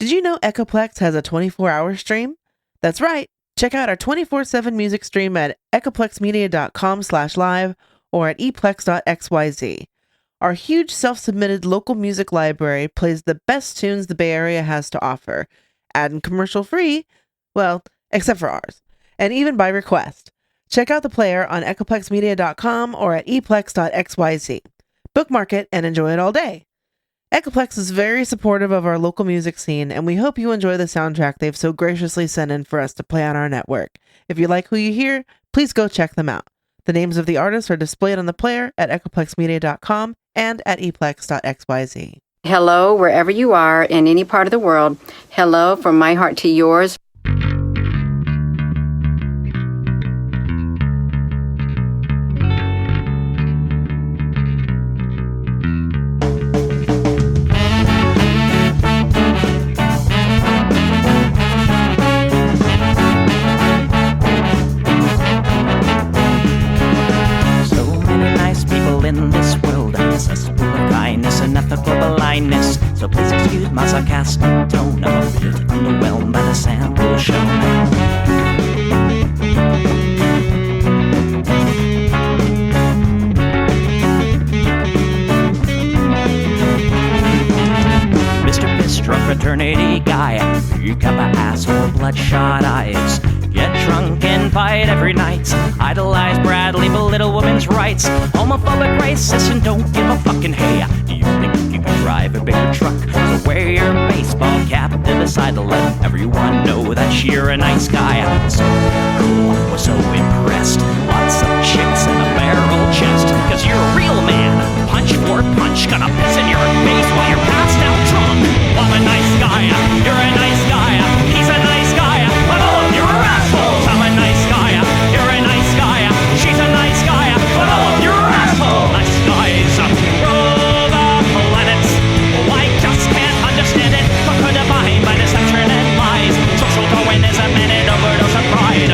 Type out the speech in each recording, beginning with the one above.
Did you know Echoplex has a 24-hour stream? That's right. Check out our 24/7 music stream at echoplexmedia.com/live or at eplex.xyz. Our huge self-submitted local music library plays the best tunes the Bay Area has to offer, and commercial free, well, except for ours, and even by request. Check out the player on echoplexmedia.com or at eplex.xyz. Bookmark it and enjoy it all day. Echoplex is very supportive of our local music scene, and we hope you enjoy the soundtrack they've so graciously sent in for us to play on our network. If you like who you hear, please go check them out. The names of the artists are displayed on the player at echoplexmedia.com and at eplex.xyz. Hello, wherever you are in any part of the world. Hello from my heart to yours. So please excuse my sarcastic tone. I'm a bit underwhelmed by the sample shown. Mr. Bistro fraternity guy, you got my asshole bloodshot eyes. Get drunk and fight every night. Idolize Bradley, belittle women's rights. Homophobic, racist, and don't give a fucking hey. Do you think you can drive a bigger truck? So wear your baseball cap to the side to let everyone know that you're a nice guy. So cool, was so impressed. Lots of chicks in a barrel chest. Cause you're a real man. Punch for punch, gonna piss in your face while you're passed out drunk. I'm a nice guy, you're a nice guy. He's a nice guy, but all of you are assholes. I'm a nice guy, you're a nice guy. She's a nice guy, but all of you are assholes. Nice guys rule the planets. Oh, I just can't understand it. But defined by deception and lies. Social Darwinism and an overdose of pride.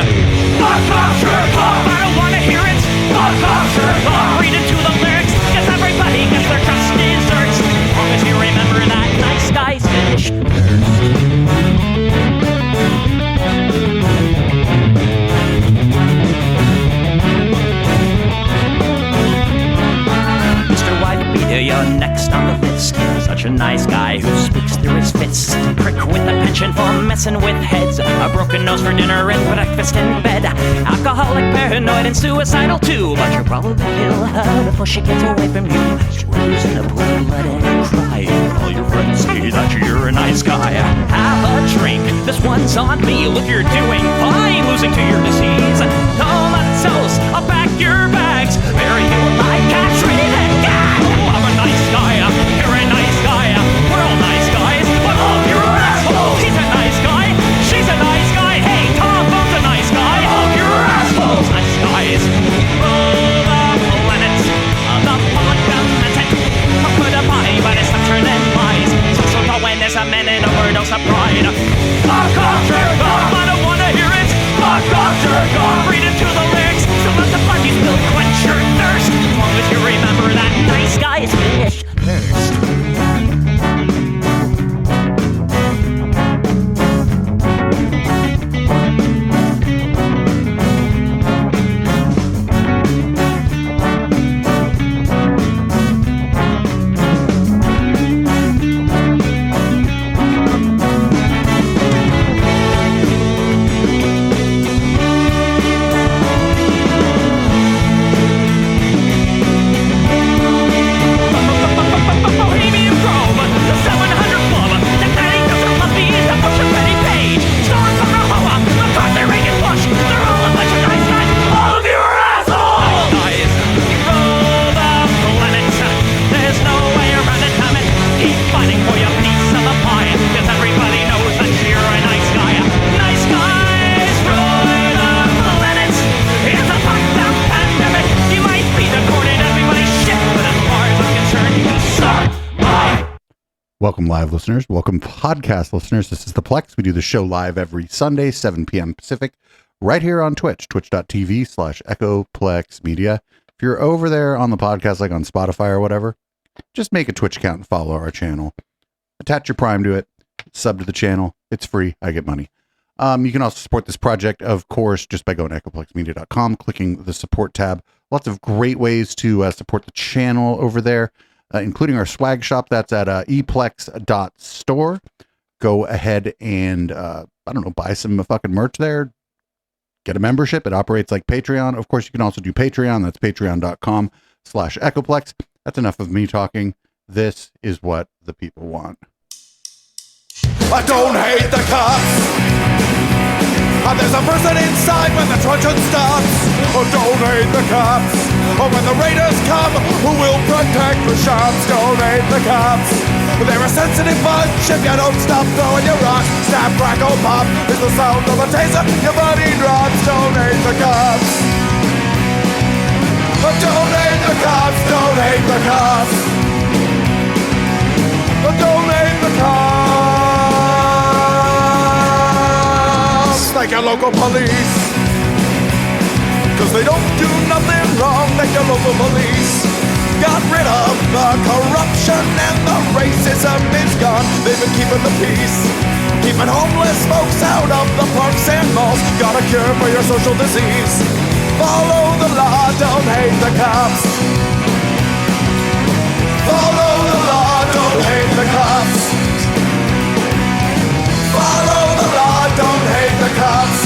Fuck off, jerk off. I don't wanna hear it. Fuck off, jerk off. Read into the lyrics, cause everybody gets their just desserts. As long as you remember that nice guys finish Mr. Whitebeater, you're next on the list. Such a nice guy who speaks through his fists. Prick with a penchant for messing with heads. A broken nose for dinner and breakfast in bed. Alcoholic, paranoid, and suicidal too. But you'll probably kill her before she gets away from you. Swims in a pool of blood and cry. All your friends say that you're a nice guy. Have a drink, this one's on me. Look, you're doing fine, losing to your disease. Comatose, I'll pack your bags. Bury you alive, castrated and gagged. Oh, I'm a nice guy, you're a nice guy. We're all nice guys, but all of you are assholes. He's a nice guy, she's a nice guy. Hey, Tom Bone's a nice guy. All of you are assholes. Nice guys rule the planets. The fundamental put a body by deception and lies. Social Darwinism and an overdose of pride. Fuck off, jerk off. I don't wanna hear it. Fuck off, jerk off. Read into the lyrics, so let the party spill quench your thirst. As long as you remember that nice guys finish first. Welcome live listeners. Welcome podcast listeners. This is the Plex. We do the show live every Sunday, 7 p.m. Pacific, right here on Twitch, twitch.tv/EchoPlexMedia. If you're over there on the podcast, like on Spotify or whatever, just make a Twitch account and follow our channel. Attach your Prime to it. sub to the channel. It's free. I get money. You can also support this project, of course, just by going to echoplexmedia.com, clicking the support tab. Lots of great ways to support the channel over there, including our swag shop. That's at eplex.store. Go ahead and, buy some fucking merch there. Get a membership. It operates like Patreon. Of course, you can also do Patreon. That's patreon.com/echoplex. That's enough of me talking. This is what the people want. I don't hate the cops. There's a person inside when the truncheon stops. Oh, don't hate the cops. Oh, when the raiders come, who will protect the shops? Don't hate the cops. They're a sensitive bunch if you don't stop throwing your rocks. Snap, crackle, pop is the sound of a taser. Your body drops. Don't hate the cops. Oh, don't hate the cops. Don't hate the cops. Oh, don't hate the cops. Like your local police, cause they don't do nothing wrong. Like your local police got rid of the corruption and the racism is gone. They've been keeping the peace, keeping homeless folks out of the parks and malls. Got a cure for your social disease. Follow the law, don't hate the cops. Follow the law, don't hate the cops. Follow the law, don't hate the cops.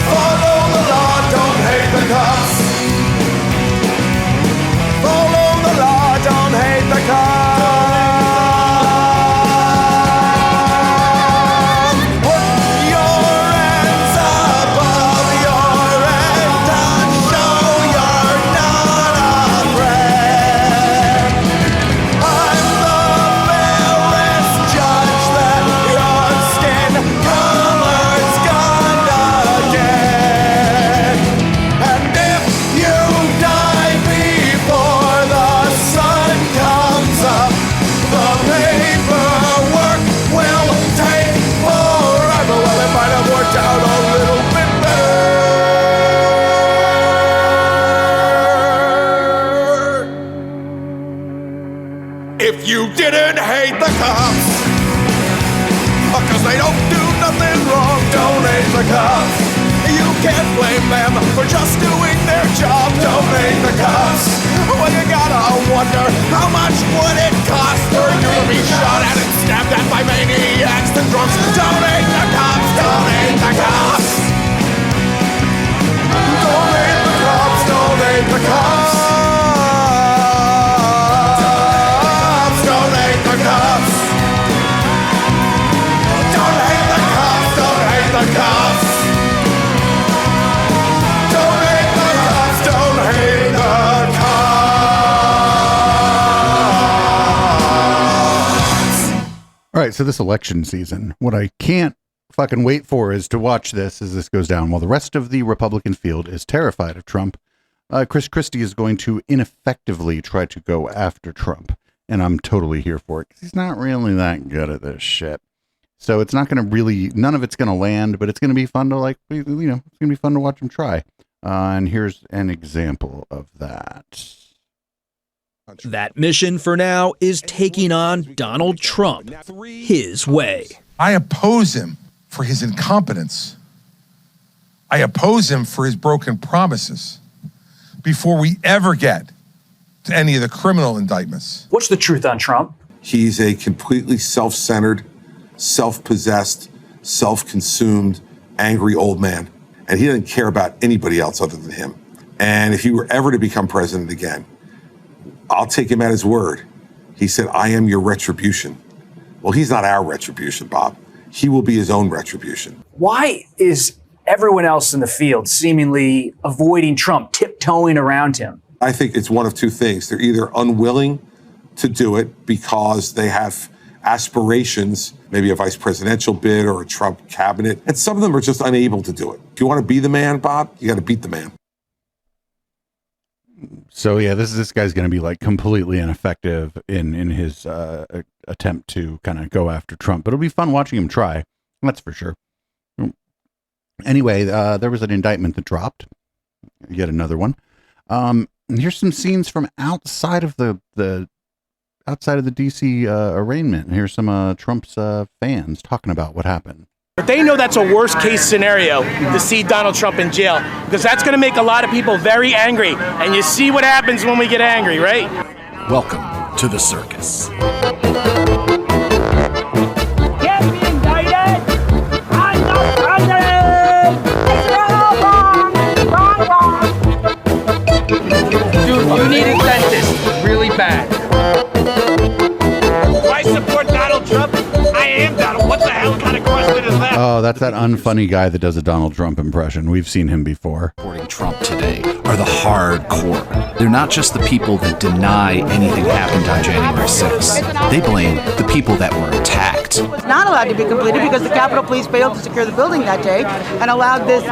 Follow the law, don't hate the cops. Follow the law, don't hate the cops. Put your hands above your head and show you're not afraid. I'm the fairest judge that your skin color's gonna get. And if you die before the sun comes up, the paperwork will take forever. Well, it might have worked out a little bit better if you didn't hate the cops. Cause they don't do nothing wrong. Don't hate the cops. You can't blame them for just doing their job. Don't hate the cops. Well, you gotta wonder how much would it cost for you to be shot at and stabbed at by maniacs and drunks. Don't hate the cops. Don't hate the cops. Don't hate the cops. Don't hate the cops. Don't hate the cops. Don't hate the cops. Don't hate the cops. Don't hate the cops. Don't hate the cops. All right, so this election season, what I can't fucking wait for is to watch this as this goes down. While the rest of the Republican field is terrified of Trump, Chris Christie is going to ineffectively try to go after Trump. And I'm totally here for it because he's not really that good at this shit. So it's not going to really, none of it's going to land, but it's going to be fun to it's going to be fun to watch him try. And here's an example of that. That mission for now is taking on Donald Trump his way. I oppose him for his incompetence. I oppose him for his broken promises before we ever get to any of the criminal indictments. What's the truth on Trump? He's a completely self-centered, self-possessed, self-consumed, angry old man. And he doesn't care about anybody else other than him. And if he were ever to become president again, I'll take him at his word. He said, I am your retribution. Well, he's not our retribution, Bob. He will be his own retribution. Why is everyone else in the field seemingly avoiding Trump, tiptoeing around him? I think it's one of two things. They're either unwilling to do it because they have aspirations, maybe a vice presidential bid or a Trump cabinet, and some of them are just unable to do it. If you want to be the man, Bob, you got to beat the man. So yeah, this guy's going to be like completely ineffective in his attempt to kind of go after Trump, but it'll be fun watching him try. That's for sure. Anyway, there was an indictment that dropped. Yet another one. Here's some scenes from outside of the outside of the DC arraignment. Here's some Trump's fans talking about what happened. But they know that's a worst case scenario to see Donald Trump in jail, because that's going to make a lot of people very angry. And you see what happens when we get angry, right? Welcome to the circus. Get me indicted! I'm not president! Dude, you need a dentist really bad. I support Donald Trump. I am Donald. What the hell kind of question is that? Oh, that's that unfunny guy that does a Donald Trump impression. We've seen him before. Supporting Trump today are the hardcore. They're not just the people that deny anything happened on January 6th. They blame the people that were attacked. It was not allowed to be completed because the Capitol Police failed to secure the building that day and allowed this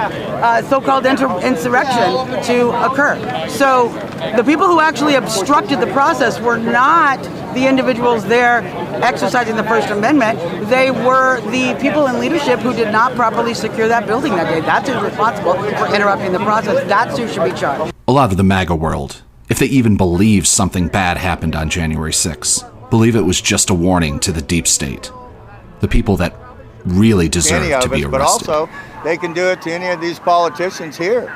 so-called insurrection to occur. So the people who actually obstructed the process were not the individuals there exercising the First Amendment. They were the people in leadership who did not properly secure that building that day. That's who's responsible for interrupting the process. That's who should be charged. A lot of the MAGA world, if they even believe something bad happened on January 6th, believe it was just a warning to the deep state. The people that really deserve to be arrested. But also, they can do it to any of these politicians here.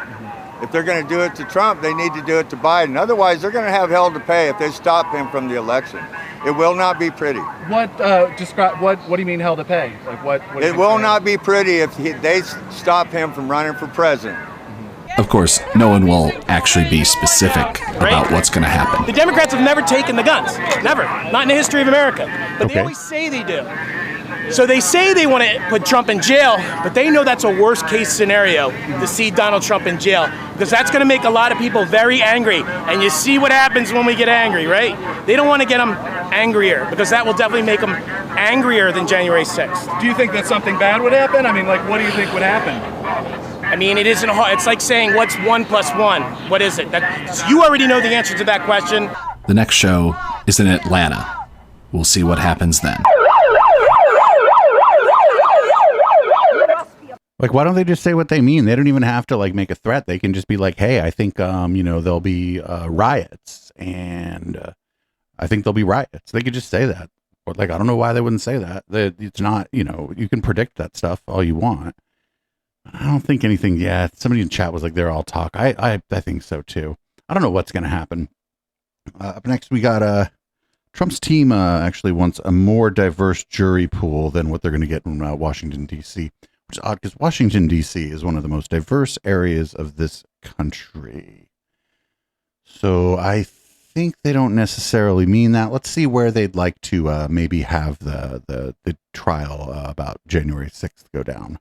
If they're going to do it to Trump, they need to do it to Biden. Otherwise, they're going to have hell to pay if they stop him from the election. It will not be pretty. What do you mean hell to pay? Like what it will not be pretty if they stop him from running for president. Of course, no one will actually be specific about what's going to happen. The Democrats have never taken the guns. Never. Not in the history of America. But they always say they do. So they say they want to put Trump in jail, but they know that's a worst case scenario to see Donald Trump in jail, because that's going to make a lot of people very angry. And you see what happens when we get angry, right? They don't want to get them angrier, because that will definitely make them angrier than January 6th. Do you think that something bad would happen? I mean, like, what do you think would happen? I mean, it isn't hard. It's like saying, what's 1 + 1? What is it? You already know the answer to that question. The next show is in Atlanta. We'll see what happens then. Like, why don't they just say what they mean? They don't even have to like make a threat. They can just be like, hey, I think, there'll be riots, and I think there'll be riots. They could just say that. Or like, I don't know why they wouldn't say that. It's not, you can predict that stuff all you want. I don't think anything. Yeah. Somebody in chat was like, they're all talk. I think so too. I don't know what's going to happen. Up next, we got, Trump's team actually wants a more diverse jury pool than what they're going to get in Washington, D.C., which is odd because Washington, D.C. is one of the most diverse areas of this country. So I think they don't necessarily mean that. Let's see where they'd like to maybe have the trial about January 6th go down.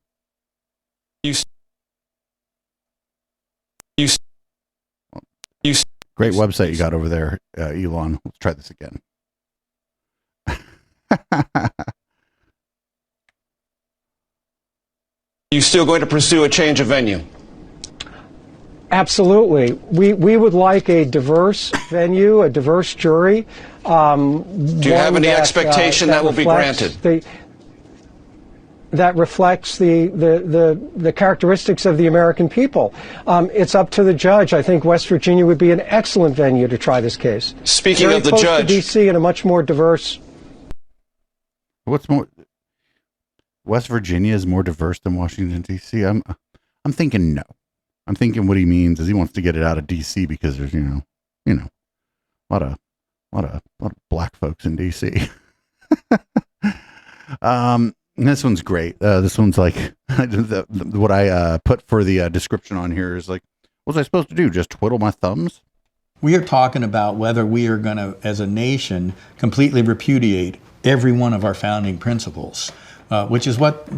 Great website you got over there, Elon. Let's try this again. You still going to pursue a change of venue? Absolutely. We would like a diverse venue, a diverse jury. Do you have any expectation that will be granted? That reflects the characteristics of the American people. It's up to the judge. I think West Virginia would be an excellent venue to try this case. Speaking Very of the close judge, to DC and a much more diverse. What's more? West Virginia is more diverse than Washington, D.C. I'm thinking no. I'm thinking what he means is he wants to get it out of D.C. because there's a lot of black folks in D.C. This one's great. This one's like what I put for the description on here is like, what was I supposed to do? Just twiddle my thumbs? We are talking about whether we are going to, as a nation, completely repudiate every one of our founding principles. Which is what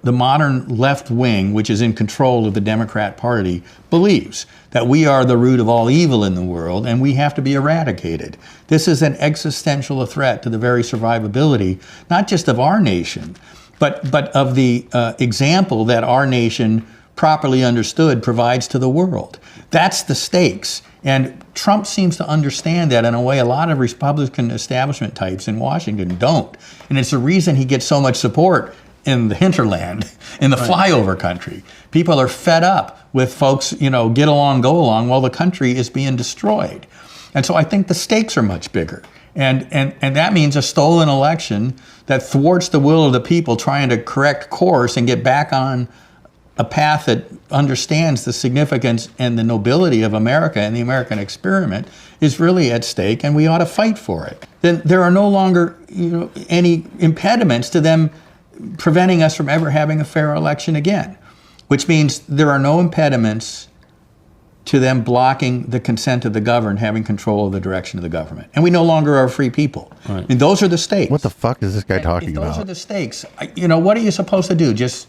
the modern left wing, which is in control of the Democrat Party, believes, that we are the root of all evil in the world and we have to be eradicated. This is an existential threat to the very survivability, not just of our nation, but of the example that our nation, properly understood, provides to the world. That's the stakes. And Trump seems to understand that in a way a lot of Republican establishment types in Washington don't. And it's the reason he gets so much support in the hinterland, in the flyover country. People are fed up with folks, get along, go along, while the country is being destroyed. And so I think the stakes are much bigger. And that means a stolen election that thwarts the will of the people trying to correct course and get back on a path that understands the significance and the nobility of America and the American experiment is really at stake, and we ought to fight for it. Then there are no longer any impediments to them preventing us from ever having a fair election again, which means there are no impediments to them blocking the consent of the governed having control of the direction of the government. And we no longer are free people. Right. I mean, those are the stakes. What the fuck is this guy talking about? Those are the stakes. What are you supposed to do? Just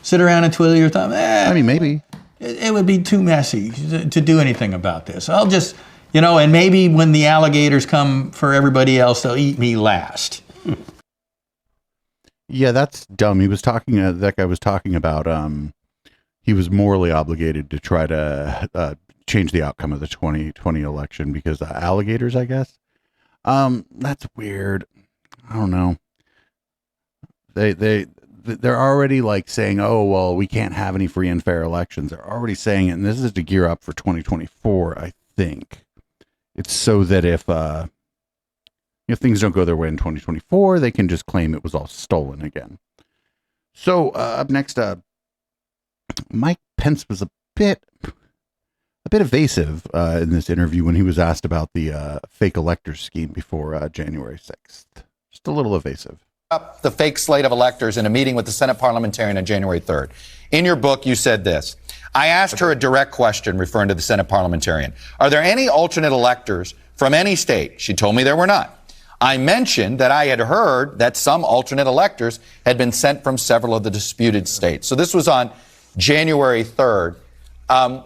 sit around and twiddle your thumb? I mean, maybe. It would be too messy to do anything about this. I'll just, and maybe when the alligators come for everybody else, they'll eat me last. Yeah, that's dumb. He was talking, that guy was talking about, he was morally obligated to try to change the outcome of the 2020 election because of alligators, I guess. That's weird. I don't know. They're already like saying, oh, well, we can't have any free and fair elections. They're already saying it, and this is to gear up for 2024, I think. It's so that if things don't go their way in 2024, they can just claim it was all stolen again. So up next, Mike Pence was a bit evasive in this interview when he was asked about the fake electors scheme before January 6th. Just a little evasive. Up the fake slate of electors in a meeting with the Senate parliamentarian on January 3rd. In your book, you said this. I asked her a direct question referring to the Senate parliamentarian. Are there any alternate electors from any state? She told me there were not. I mentioned that I had heard that some alternate electors had been sent from several of the disputed states. So this was on January 3rd.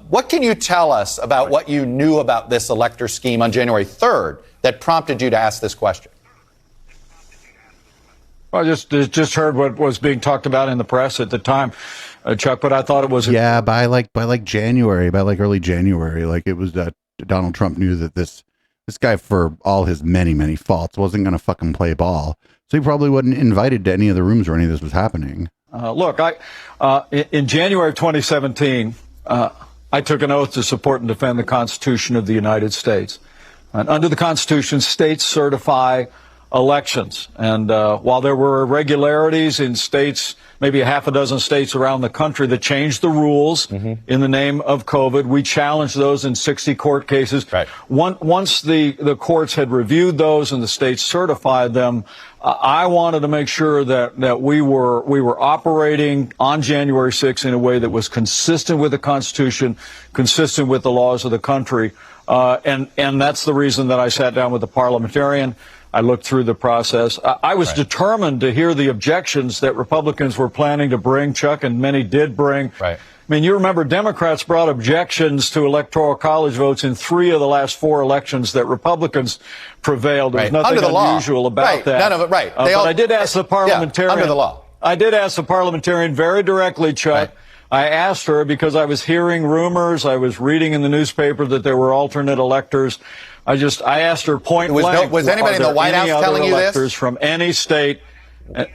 What can you tell us about what you knew about this elector scheme on January 3rd that prompted you to ask this question? I just heard what was being talked about in the press at the time, Chuck, but I thought it was... Yeah, by early January, like it was that Donald Trump knew that this guy, for all his many, many faults, wasn't going to fucking play ball. So he probably wasn't invited to any of the rooms where any of this was happening. Look, in January of 2017, I took an oath to support and defend the Constitution of the United States. And under the Constitution, states certify elections. And while there were irregularities in states, maybe a half a dozen states around the country that changed the rules in the name of COVID, we challenged those in 60 court cases. Right. Once the courts had reviewed those and the states certified them, I wanted to make sure that we were operating on January 6th in a way that was consistent with the Constitution, consistent with the laws of the country. And that's the reason that I sat down with the parliamentarian. I looked through the process. I was determined to hear the objections that Republicans were planning to bring, Chuck, and many did bring. Right. I mean, you remember Democrats brought objections to Electoral College votes in 3 of the last 4 elections that Republicans prevailed. There was nothing unusual about that. None of it, right. But I did ask the parliamentarian. Under the law. I did ask the parliamentarian very directly, Chuck. Right. I asked her because I was hearing rumors. I was reading in the newspaper that there were alternate electors. I asked her point blank. Was anybody in the White House telling you this? From any state,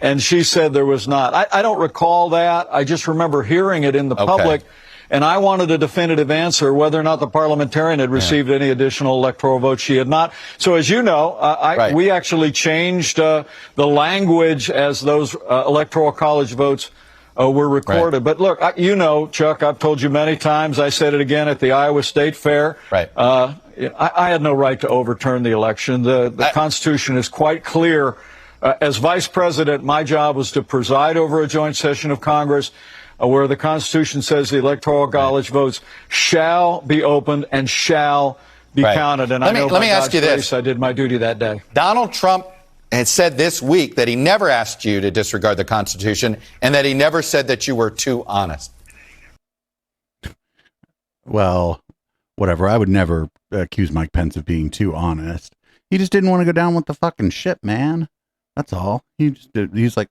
and she said there was not. I don't recall that. I just remember hearing it in the public, and I wanted a definitive answer whether or not the parliamentarian had received any additional electoral votes. She had not. So as you know, we actually changed the language as those Electoral College votes were recorded. Right. But look, Chuck, I've told you many times, I said it again at the Iowa State Fair. Right. I had no right to overturn the election. The Constitution is quite clear. As vice president, my job was to preside over a joint session of Congress where the Constitution says the Electoral College votes shall be opened and shall be counted. And let me ask you this. I did my duty that day. Donald Trump had said this week that he never asked you to disregard the Constitution and that he never said that you were too honest. Well, whatever. I would never accuse Mike Pence of being too honest. He just didn't want to go down with the fucking ship, man. That's all. He's like,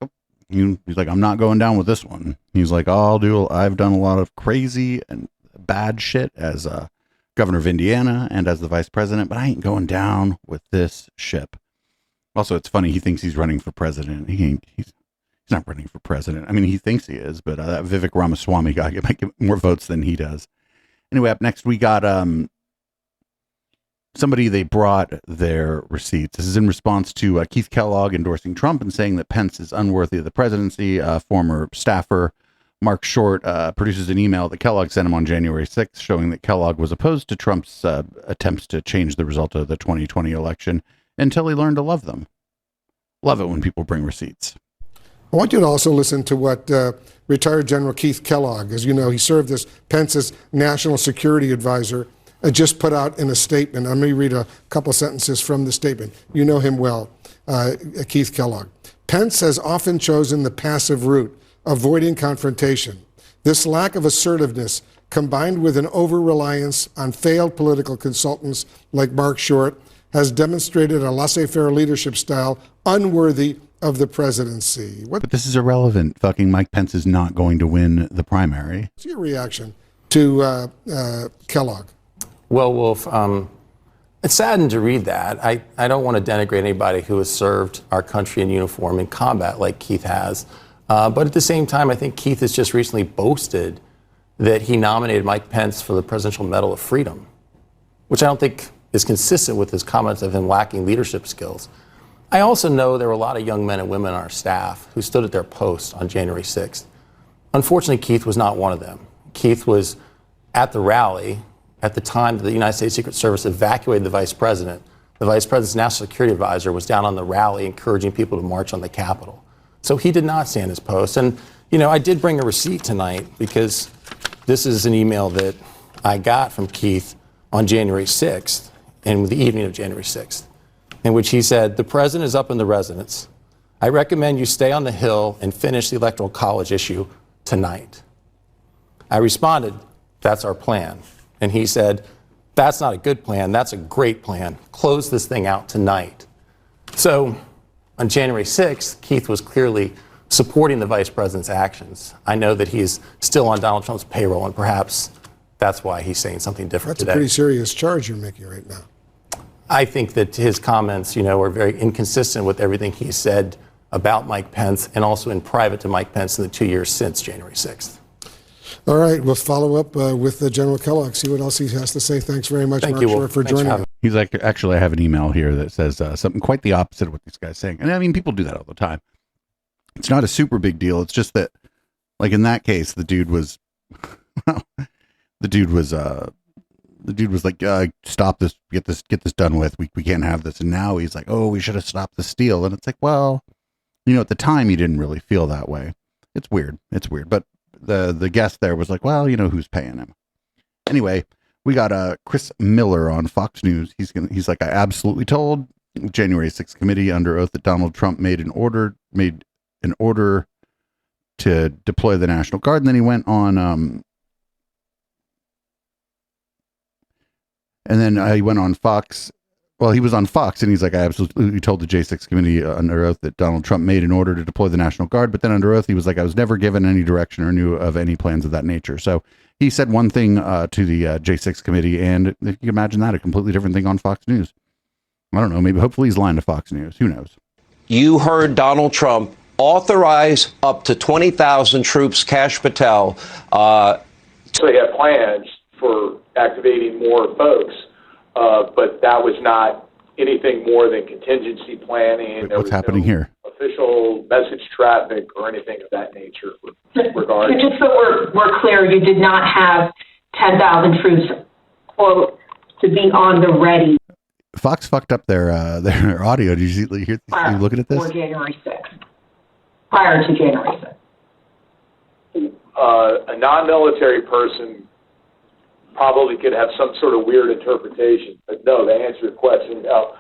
I'm not going down with this one. He's like, I've done a lot of crazy and bad shit as governor of Indiana and as the vice president, but I ain't going down with this ship. Also, it's funny. He thinks he's running for president. He's not running for president. I mean, he thinks he is, but that Vivek Ramaswamy guy might get more votes than he does. Anyway, up next we got somebody, they brought their receipts. This is in response to Keith Kellogg endorsing Trump and saying that Pence is unworthy of the presidency. Former staffer Mark Short produces an email that Kellogg sent him on January 6th showing that Kellogg was opposed to Trump's attempts to change the result of the 2020 election until he learned to love them. Love it when people bring receipts. I want you to also listen to what retired General Keith Kellogg, as you know, he served as Pence's national security advisor, just put out in a statement. Let me read a couple sentences from the statement. You know him well, Keith Kellogg. Pence has often chosen the passive route, avoiding confrontation. This lack of assertiveness, combined with an over-reliance on failed political consultants like Mark Short, has demonstrated a laissez-faire leadership style unworthy of the presidency. But this is irrelevant. Fucking Mike Pence is not going to win the primary. What's your reaction to Kellogg? Well, Wolf, it's saddened to read that. I don't want to denigrate anybody who has served our country in uniform in combat like Keith has. But at the same time, I think Keith has just recently boasted that he nominated Mike Pence for the Presidential Medal of Freedom, which I don't think is consistent with his comments of him lacking leadership skills. I also know there were a lot of young men and women on our staff who stood at their posts on January 6th. Unfortunately, Keith was not one of them. Keith was at the rally at the time that the United States Secret Service evacuated the vice president. The vice president's national security advisor was down on the rally encouraging people to march on the Capitol. So he did not stand his post. And, you know, I did bring a receipt tonight because this is an email that I got from Keith on January 6th and the evening of January 6th, in which he said, "The president is up in the residence. I recommend you stay on the Hill and finish the Electoral College issue tonight." I responded, "That's our plan." And he said, "That's not a good plan. That's a great plan. Close this thing out tonight." So on January 6th, Keith was clearly supporting the vice president's actions. I know that he's still on Donald Trump's payroll, and perhaps that's why he's saying something different today. That's a pretty serious charge you're making right now. I think that his comments, you know, are very inconsistent with everything he said about Mike Pence and also in private to Mike Pence in the 2 years since January 6th. All right, we'll follow up with General Kellogg, see what else he has to say. Thanks very much, Mark Short, for joining us. He's like, actually, I have an email here that says something quite the opposite of what this guy's saying. And I mean, people do that all the time. It's not a super big deal. It's just that, like in that case, the dude was like, stop this, get this done with. We can't have this. And now he's like, oh, we should have stopped the steal. And it's like, well, you know, at the time he didn't really feel that way. It's weird. But the guest there was like, well, you know, who's paying him? Anyway, we got Chris Miller on Fox News. He's like, I absolutely told January 6th committee under oath that Donald Trump made an order to deploy the National Guard. And then he went on he went on Fox. Well, he was on Fox and he's like, I absolutely told the J6 committee under oath that Donald Trump made an order to deploy the National Guard. But then under oath, he was like, I was never given any direction or knew of any plans of that nature. So he said one thing to the J6 committee, and if you can imagine that, a completely different thing on Fox News. I don't know. Maybe hopefully he's lying to Fox News. Who knows? You heard Donald Trump authorize up to 20,000 troops, Kash Patel. So they had plans for activating more folks, but that was not anything more than contingency planning. What's happening here? Official message traffic or anything of that nature. Regarding. Just so we're clear, you did not have 10,000 troops, quote, to be on the ready. Fox fucked up their audio. Did you hear? You looking at this? For January 6th. Prior to January 6th. A non-military person probably could have some sort of weird interpretation, but no, to answer your question, no,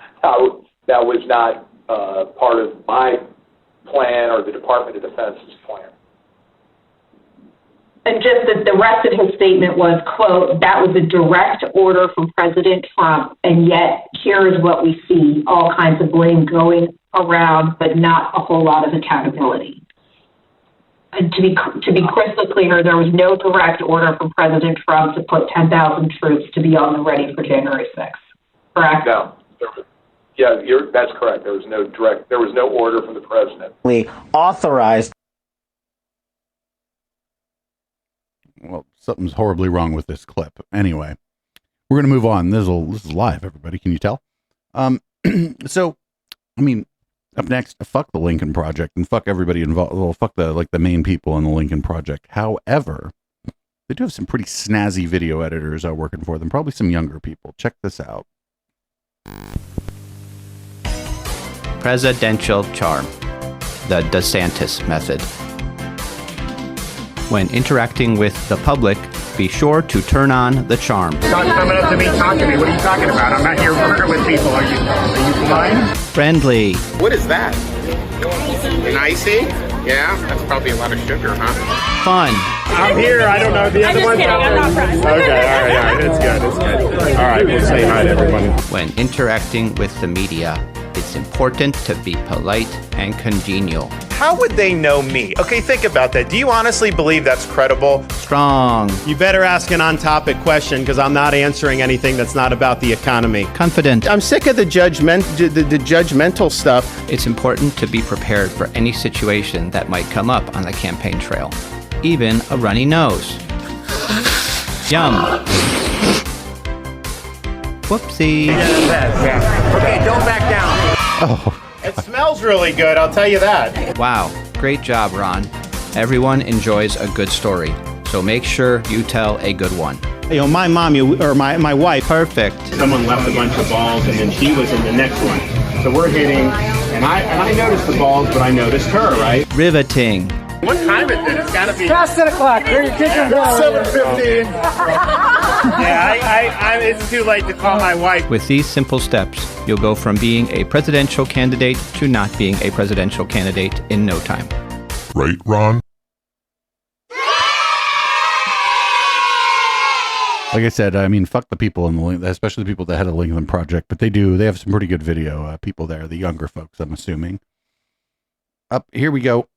that was not part of my plan or the Department of Defense's plan. And just that the rest of his statement was, quote, that was a direct order from President Trump, and yet here is what we see, all kinds of blame going around, but not a whole lot of accountability. And to be crystal clear, there was no direct order from President Trump to put 10,000 troops to be on the ready for January 6th. Correct? No. That's correct. There was no order from the president. We authorized. Well, something's horribly wrong with this clip. Anyway, We're going to move on. This is live, everybody. Can you tell? So, I mean, up next, fuck the Lincoln Project and fuck everybody involved. Well, fuck the main people in the Lincoln Project. However, they do have some pretty snazzy video editors working for them. Probably some younger people. Check this out. Presidential charm. The DeSantis method. When interacting with the public, be sure to turn on the charm. Stop coming up to me, talk to me. What are you talking about? I'm not here working with people. Are you blind? Friendly. What is that? An icy? Yeah, that's probably a lot of sugar, huh? Fun. I'm here. I don't know the other ones. I'm not friends. Okay, all right. It's good. All right, we'll say hi to everybody. When interacting with the media, it's important to be polite and congenial. How would they know me? Okay, think about that. Do you honestly believe that's credible? Strong. You better ask an on-topic question because I'm not answering anything that's not about the economy. Confident. I'm sick of the judgmental stuff. It's important to be prepared for any situation that might come up on the campaign trail. Even a runny nose. Yum. Whoopsie. Yeah. Okay, don't back down. Oh. It smells really good, I'll tell you that. Wow, great job, Ron. Everyone enjoys a good story, so make sure you tell a good one. You know, my mom, or my wife. Perfect. Someone left a bunch of balls, and then she was in the next one. So we're hitting, and I noticed the balls, but I noticed her, right? Riveting. What time is it? It's gotta be past 10 o'clock. Where are your kids? 7:15. Yeah, it's too late to call my wife. With these simple steps, you'll go from being a presidential candidate to not being a presidential candidate in no time. Right, Ron? Like I said, I mean, fuck the people in the Lincoln, especially the people that had a Lincoln Project, but they have some pretty good video people there, the younger folks, I'm assuming. Up here we go.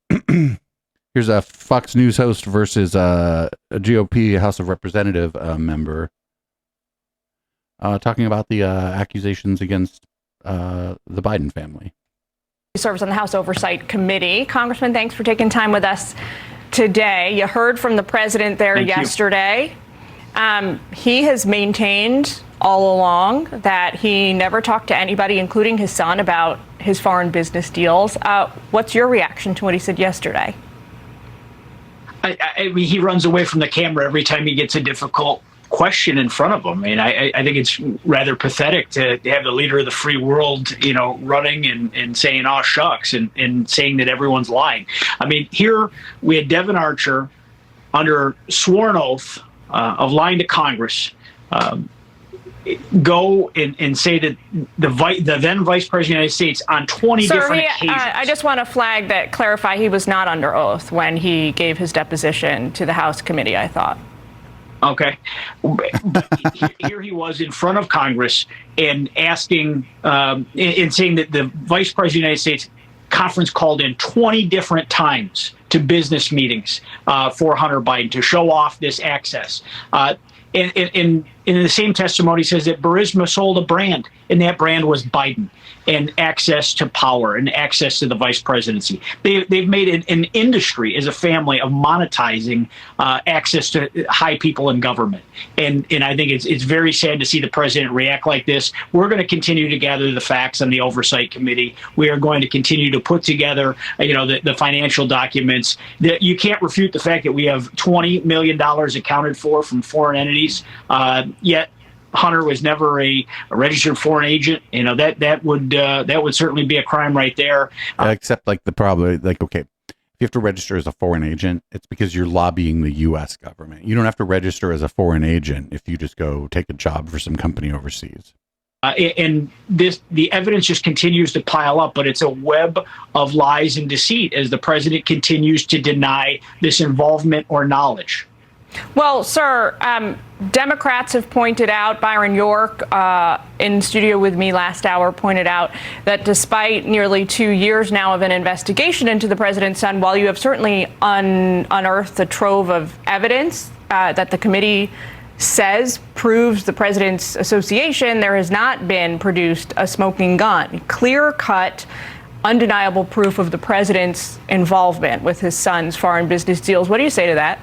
Here's a Fox News host versus a GOP House of Representative member talking about the accusations against the Biden family. He serves on the House Oversight Committee. Congressman, thanks for taking time with us today. You heard from the president there yesterday. He has maintained all along that he never talked to anybody, including his son, about his foreign business deals. What's your reaction to what he said yesterday? I mean, he runs away from the camera every time he gets a difficult question in front of him. I mean, I think it's rather pathetic to have the leader of the free world, running and saying, "Oh, shucks," and saying that everyone's lying. I mean, here we had Devin Archer under sworn oath of lying to Congress, go and say that the then Vice President of the United States on 20 different occasions. I just want to clarify, he was not under oath when he gave his deposition to the House committee, I thought. Okay. Here he was in front of Congress and asking and saying that the Vice President of the United States conference called in 20 different times to business meetings for Hunter Biden to show off this access. In the same testimony, he says that Burisma sold a brand, and that brand was Biden and access to power and access to the vice presidency. They've made an industry as a family of monetizing access to high people in government. And I think it's very sad to see the president react like this. We're going to continue to gather the facts on the Oversight Committee. We are going to continue to put together, the financial documents. That you can't refute the fact that we have $20 million accounted for from foreign entities, yet Hunter was never a registered foreign agent. That would certainly be a crime right there. Except okay, if you have to register as a foreign agent, it's because you're lobbying the U.S. government. You don't have to register as a foreign agent if you just go take a job for some company overseas. And the evidence just continues to pile up, but it's a web of lies and deceit as the president continues to deny this involvement or knowledge. Well, sir, Democrats have pointed out, Byron York in studio with me last hour pointed out that despite nearly 2 years now of an investigation into the president's son, while you have certainly unearthed a trove of evidence that the committee says proves the president's association, there has not been produced a smoking gun. Clear-cut, undeniable proof of the president's involvement with his son's foreign business deals. What do you say to that?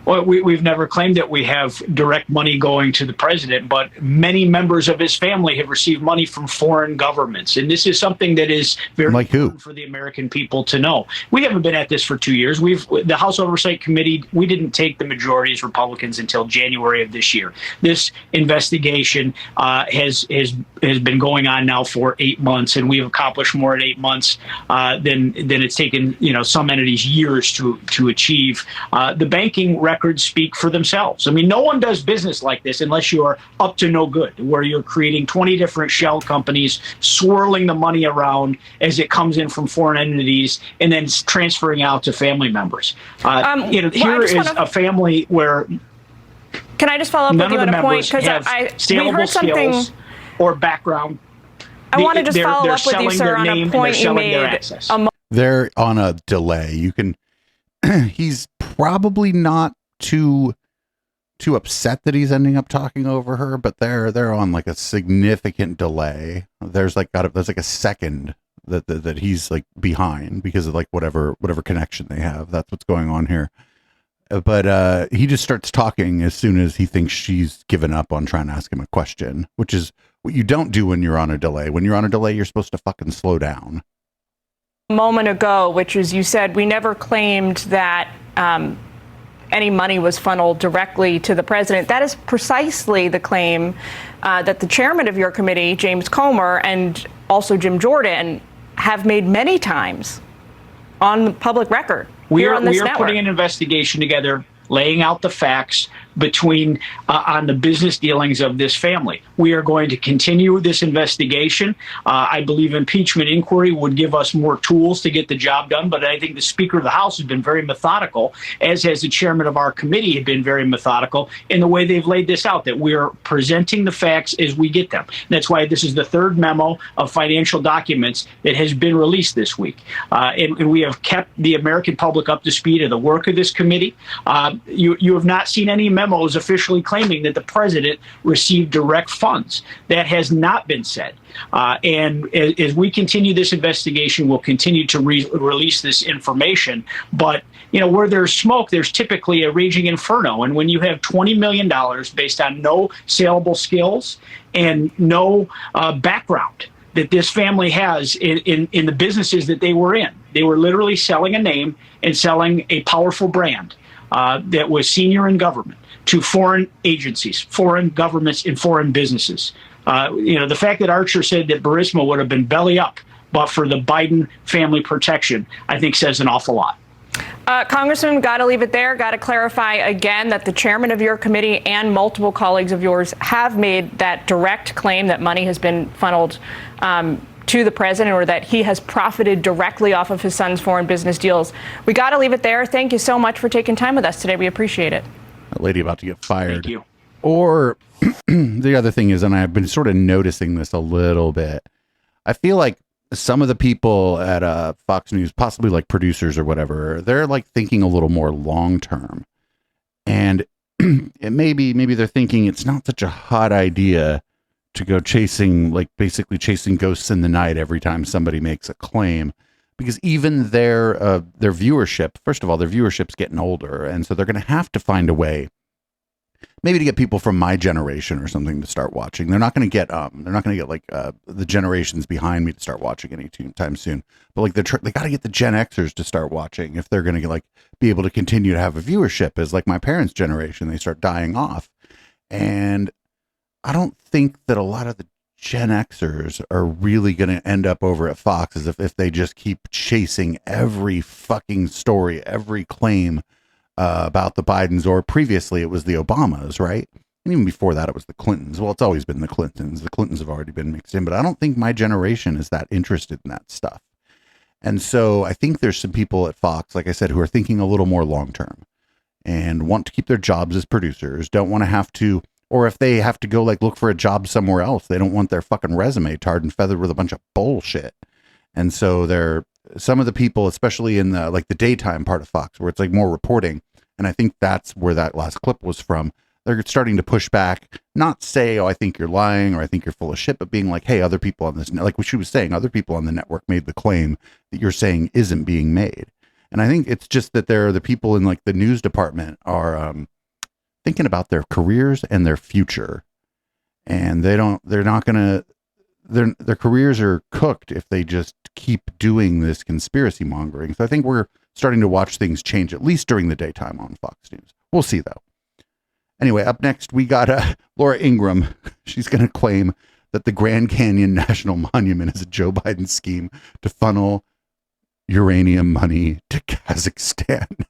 Well, we've never claimed that we have direct money going to the president, but many members of his family have received money from foreign governments. And this is something that is very important for the American people to know. We haven't been at this for 2 years. The House Oversight Committee, we didn't take the majority as Republicans until January of this year. This investigation has been going on now for 8 months, and we've accomplished more in 8 months than it's taken some entities years to achieve. The banking records speak for themselves. I mean, no one does business like this unless you're up to no good, where you're creating 20 different shell companies, swirling the money around as it comes in from foreign entities, and then transferring out to family members. Here is a family where. Can I just follow up with you on a point? Because we heard something or background. I want to just follow up with you, sir, on a point you made. They're on a delay. You can. He's probably not too upset that he's ending up talking over her, but they're on like a significant delay. There's like a second that he's like behind because of like whatever connection they have. That's what's going on here. But he just starts talking as soon as he thinks she's given up on trying to ask him a question, which is what you don't do when you're on a delay. When you're on a delay, you're supposed to fucking slow down. A moment ago, which is, you said we never claimed that any money was funneled directly to the president. That is precisely the claim that the chairman of your committee, James Comer, and also Jim Jordan have made many times on the public record. We are putting an investigation together, laying out the facts between on the business dealings of this family. We are going to continue this investigation. I believe impeachment inquiry would give us more tools to get the job done, but I think the Speaker of the House has been very methodical, as has the chairman of our committee have been very methodical in the way they've laid this out, that we are presenting the facts as we get them. And that's why this is the third memo of financial documents that has been released this week. And we have kept the American public up to speed of the work of this committee. You have not seen any memos officially claiming that the president received direct funds. That has not been said. And as we continue this investigation, we'll continue to release this information. But, where there's smoke, there's typically a raging inferno. And when you have $20 million based on no saleable skills and no background that this family has in the businesses that they were in, they were literally selling a name and selling a powerful brand that was senior in government to foreign agencies, foreign governments, and foreign businesses. The fact that Archer said that Burisma would have been belly up but for the Biden family protection, I think says an awful lot. Congressman, got to leave it there. Got to clarify again that the chairman of your committee and multiple colleagues of yours have made that direct claim that money has been funneled to the president, or that he has profited directly off of his son's foreign business deals. We got to leave it there. Thank you so much for taking time with us today. We appreciate it. That lady about to get fired. Thank you. Or the other thing is, and I've been sort of noticing this a little bit, I feel like some of the people at Fox News, possibly like producers or whatever, they're like thinking a little more long term. And maybe they're thinking it's not such a hot idea to go basically chasing ghosts in the night every time somebody makes a claim, because even their viewership, first of all, their viewership's getting older, and so they're going to have to find a way, maybe to get people from my generation or something to start watching. They're not going to get like the generations behind me to start watching anytime soon. But like they got to get the Gen Xers to start watching if they're going to be able to continue to have a viewership. As like my parents' generation, they start dying off, and I don't think that a lot of the Gen Xers are really going to end up over at Fox as if they just keep chasing every fucking story, every claim about the Bidens, or previously it was the Obamas, right? And even before that, it was the Clintons. Well, it's always been the Clintons. The Clintons have already been mixed in, but I don't think my generation is that interested in that stuff. And so I think there's some people at Fox, like I said, who are thinking a little more long term and want to keep their jobs as producers, don't want to have to, or if they have to go look for a job somewhere else, they don't want their fucking resume tarred and feathered with a bunch of bullshit. And so some of the people, especially in the daytime part of Fox, where it's more reporting, and I think that's where that last clip was from, they're starting to push back, not say, oh, I think you're lying or I think you're full of shit, but being like, hey, other people on this, like what she was saying, other people on the network made the claim that you're saying isn't being made. And I think it's just that there are the people in like the news department are thinking about their careers and their future. And their careers are cooked if they just keep doing this conspiracy mongering. So I think we're starting to watch things change, at least during the daytime on Fox News. We'll see though. Anyway, up next, we got Laura Ingraham. She's going to claim that the Grand Canyon National Monument is a Joe Biden scheme to funnel uranium money to Kazakhstan.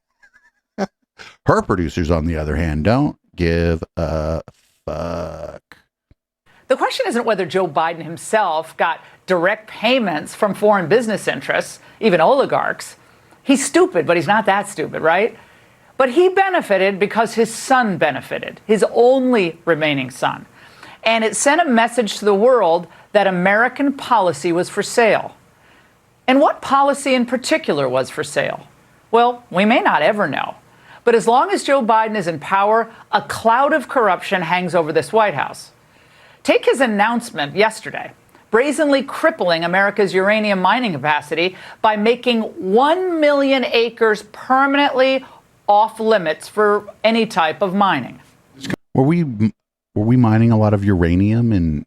Her producers, on the other hand, don't give a fuck. The question isn't whether Joe Biden himself got direct payments from foreign business interests, even oligarchs. He's stupid, but he's not that stupid, right? But he benefited because his son benefited, his only remaining son. And it sent a message to the world that American policy was for sale. And what policy in particular was for sale? Well, we may not ever know. But as long as Joe Biden is in power, a cloud of corruption hangs over this White House. Take his announcement yesterday, brazenly crippling America's uranium mining capacity by making 1 million acres permanently off limits for any type of mining. Were we mining a lot of uranium and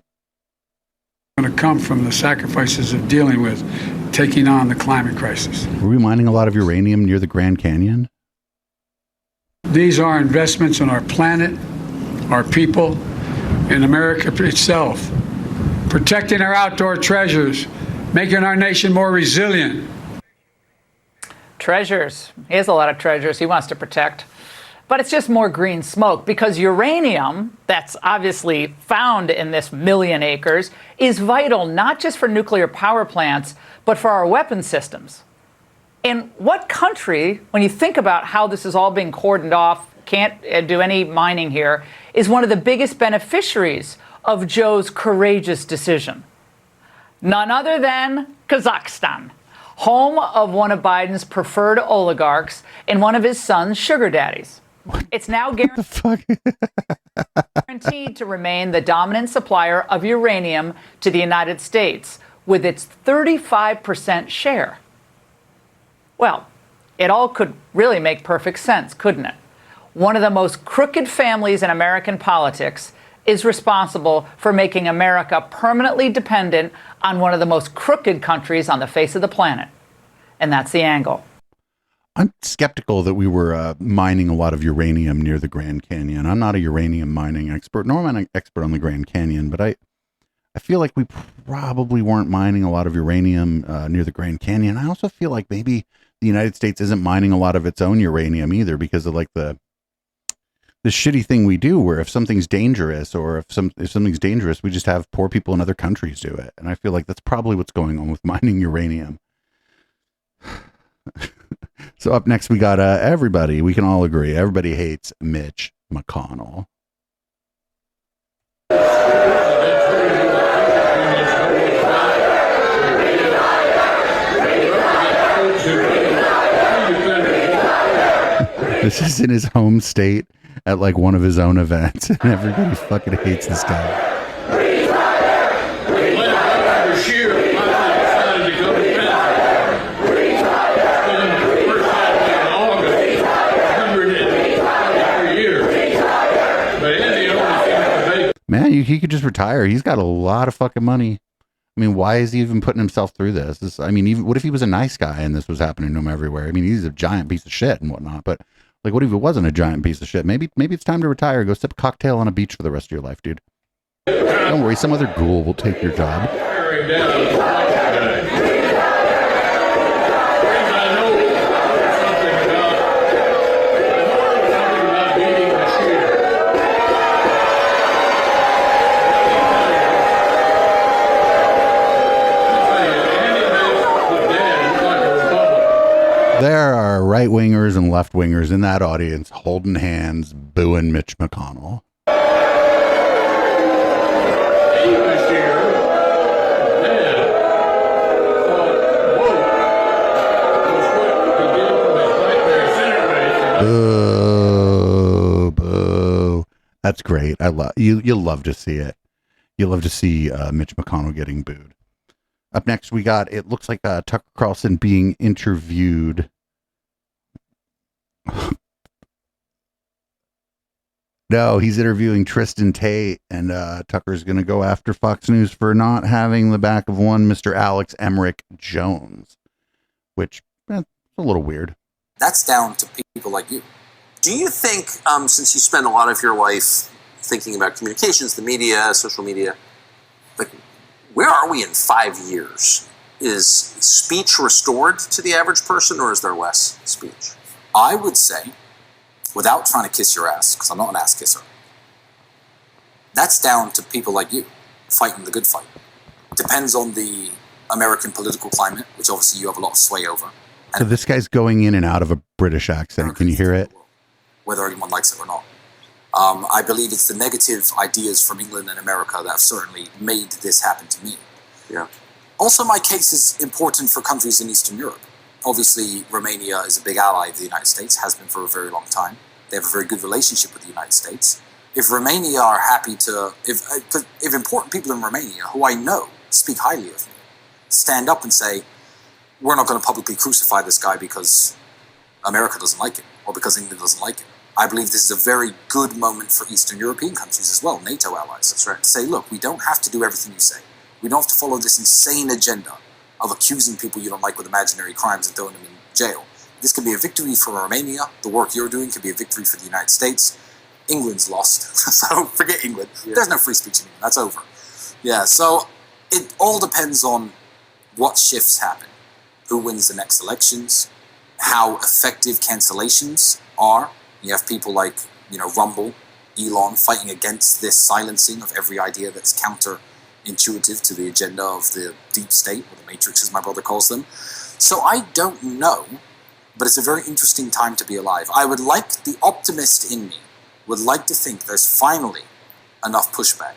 going to come from the sacrifices of dealing with taking on the climate crisis? Were we mining a lot of uranium near the Grand Canyon? These are investments in our planet, our people, in America itself, protecting our outdoor treasures, making our nation more resilient. Treasures. He has a lot of treasures he wants to protect. But it's just more green smoke because uranium, that's obviously found in this 1 million acres, is vital not just for nuclear power plants, but for our weapon systems. And what country, when you think about how this is all being cordoned off, can't do any mining here, is one of the biggest beneficiaries of Joe's courageous decision? None other than Kazakhstan, home of one of Biden's preferred oligarchs and one of his son's sugar daddies. It's now guaranteed to remain the dominant supplier of uranium to the United States with its 35% share. Well, it all could really make perfect sense, couldn't it? One of the most crooked families in American politics is responsible for making America permanently dependent on one of the most crooked countries on the face of the planet. And that's the angle. I'm skeptical that we were mining a lot of uranium near the Grand Canyon. I'm not a uranium mining expert, nor am I an expert on the Grand Canyon, but I feel like we probably weren't mining a lot of uranium near the Grand Canyon. I also feel like maybe the United States isn't mining a lot of its own uranium either because of like the shitty thing we do where if something's dangerous or if something's dangerous, we just have poor people in other countries do it. And I feel like that's probably what's going on with mining uranium. So up next, we got everybody. We can all agree. Everybody hates Mitch McConnell. This is in his home state at like one of his own events, and everybody fucking hates this guy. Man, he could just retire. He's got a lot of fucking money. I mean, why is he even putting himself through this? I mean, even what if he was a nice guy and this was happening to him everywhere? I mean, he's a giant piece of shit and whatnot, but like, what if he wasn't a giant piece of shit? Maybe it's time to retire. Go sip a cocktail on a beach for the rest of your life, dude. Don't worry, some other ghoul will take your job. There are right-wingers and left-wingers in that audience holding hands, booing Mitch McConnell. Boo, boo. That's great. I love you. You'll love to see it. You'll love to see Mitch McConnell getting booed. Up next, we got, it looks like Tucker Carlson being interviewed No, he's interviewing Tristan Tate, and Tucker's going to go after Fox News for not having the back of one Mr. Alex Emmerich Jones, which a little weird. That's down to people like you. Do you think, since you spend a lot of your life thinking about communications, the media, social media, like, where are we in 5 years? Is speech restored to the average person, or is there less speech? I would say, without trying to kiss your ass, because I'm not an ass kisser, that's down to people like you fighting the good fight. Depends on the American political climate, which obviously you have a lot of sway over. So this guy's going in and out of a British accent. Can you hear it? Whether anyone likes it or not. I believe it's the negative ideas from England and America that have certainly made this happen to me. Yeah. Also, my case is important for countries in Eastern Europe. Obviously, Romania is a big ally of the United States, has been for a very long time. They have a very good relationship with the United States. If Romania are happy to, if important people in Romania, who I know speak highly of me, stand up and say, we're not going to publicly crucify this guy because America doesn't like him, or because England doesn't like him. I believe this is a very good moment for Eastern European countries as well, NATO allies. That's right. To say, look, we don't have to do everything you say. We don't have to follow this insane agenda of accusing people you don't like with imaginary crimes and throwing them in jail. This could be a victory for Romania. The work you're doing could be a victory for the United States. England's lost, so forget England. Yeah. There's no free speech in England. That's over. Yeah, so it all depends on what shifts happen, who wins the next elections, how effective cancellations are. You have people like, Rumble, Elon fighting against this silencing of every idea that's counterintuitive to the agenda of the deep state, or the matrix as my brother calls them. So I don't know, but it's a very interesting time to be alive. I would like, the optimist in me would like to think there's finally enough pushback.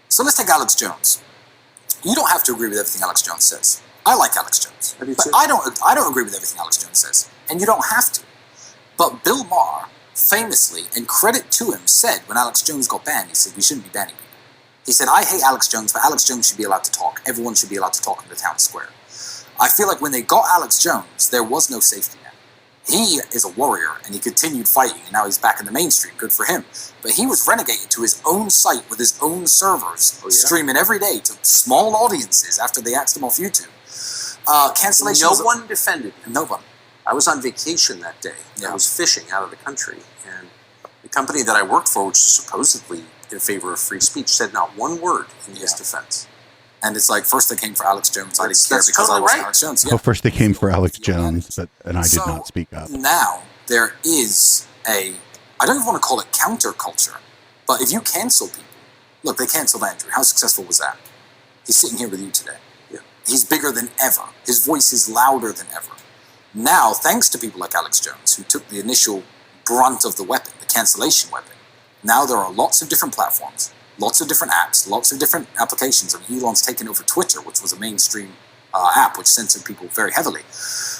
So let's take Alex Jones. You don't have to agree with everything Alex Jones says. I like Alex Jones, but I don't agree with everything Alex Jones says, and you don't have to. But Bill Maher famously, and credit to him, said when Alex Jones got banned, he said, we shouldn't be banning people. He said, I hate Alex Jones, but Alex Jones should be allowed to talk. Everyone should be allowed to talk in the town square. I feel like when they got Alex Jones, there was no safety net. He is a warrior, and he continued fighting, and now he's back in the mainstream. Good for him. But he was renegated to his own site with his own servers, streaming every day to small audiences after they axed him off YouTube. Cancellation. No one defended him. No one. I was on vacation that day. Yeah. I was fishing out of the country, and the company that I worked for, which is supposedly in favor of free speech, said not one word in his defense. And it's like, first they came for Alex Jones. I didn't care because I was Alex Jones. Yeah. Well, first they came for Alex Jones, and I did not speak up. Now there is I don't even want to call it counterculture, but if you cancel people, look, they canceled Andrew. How successful was that? He's sitting here with you today. Yeah. He's bigger than ever. His voice is louder than ever. Now, thanks to people like Alex Jones, who took the initial brunt of the weapon, the cancellation weapon, now there are lots of different platforms, lots of different apps, lots of different applications. I mean, Elon's taken over Twitter, which was a mainstream app which censored people very heavily.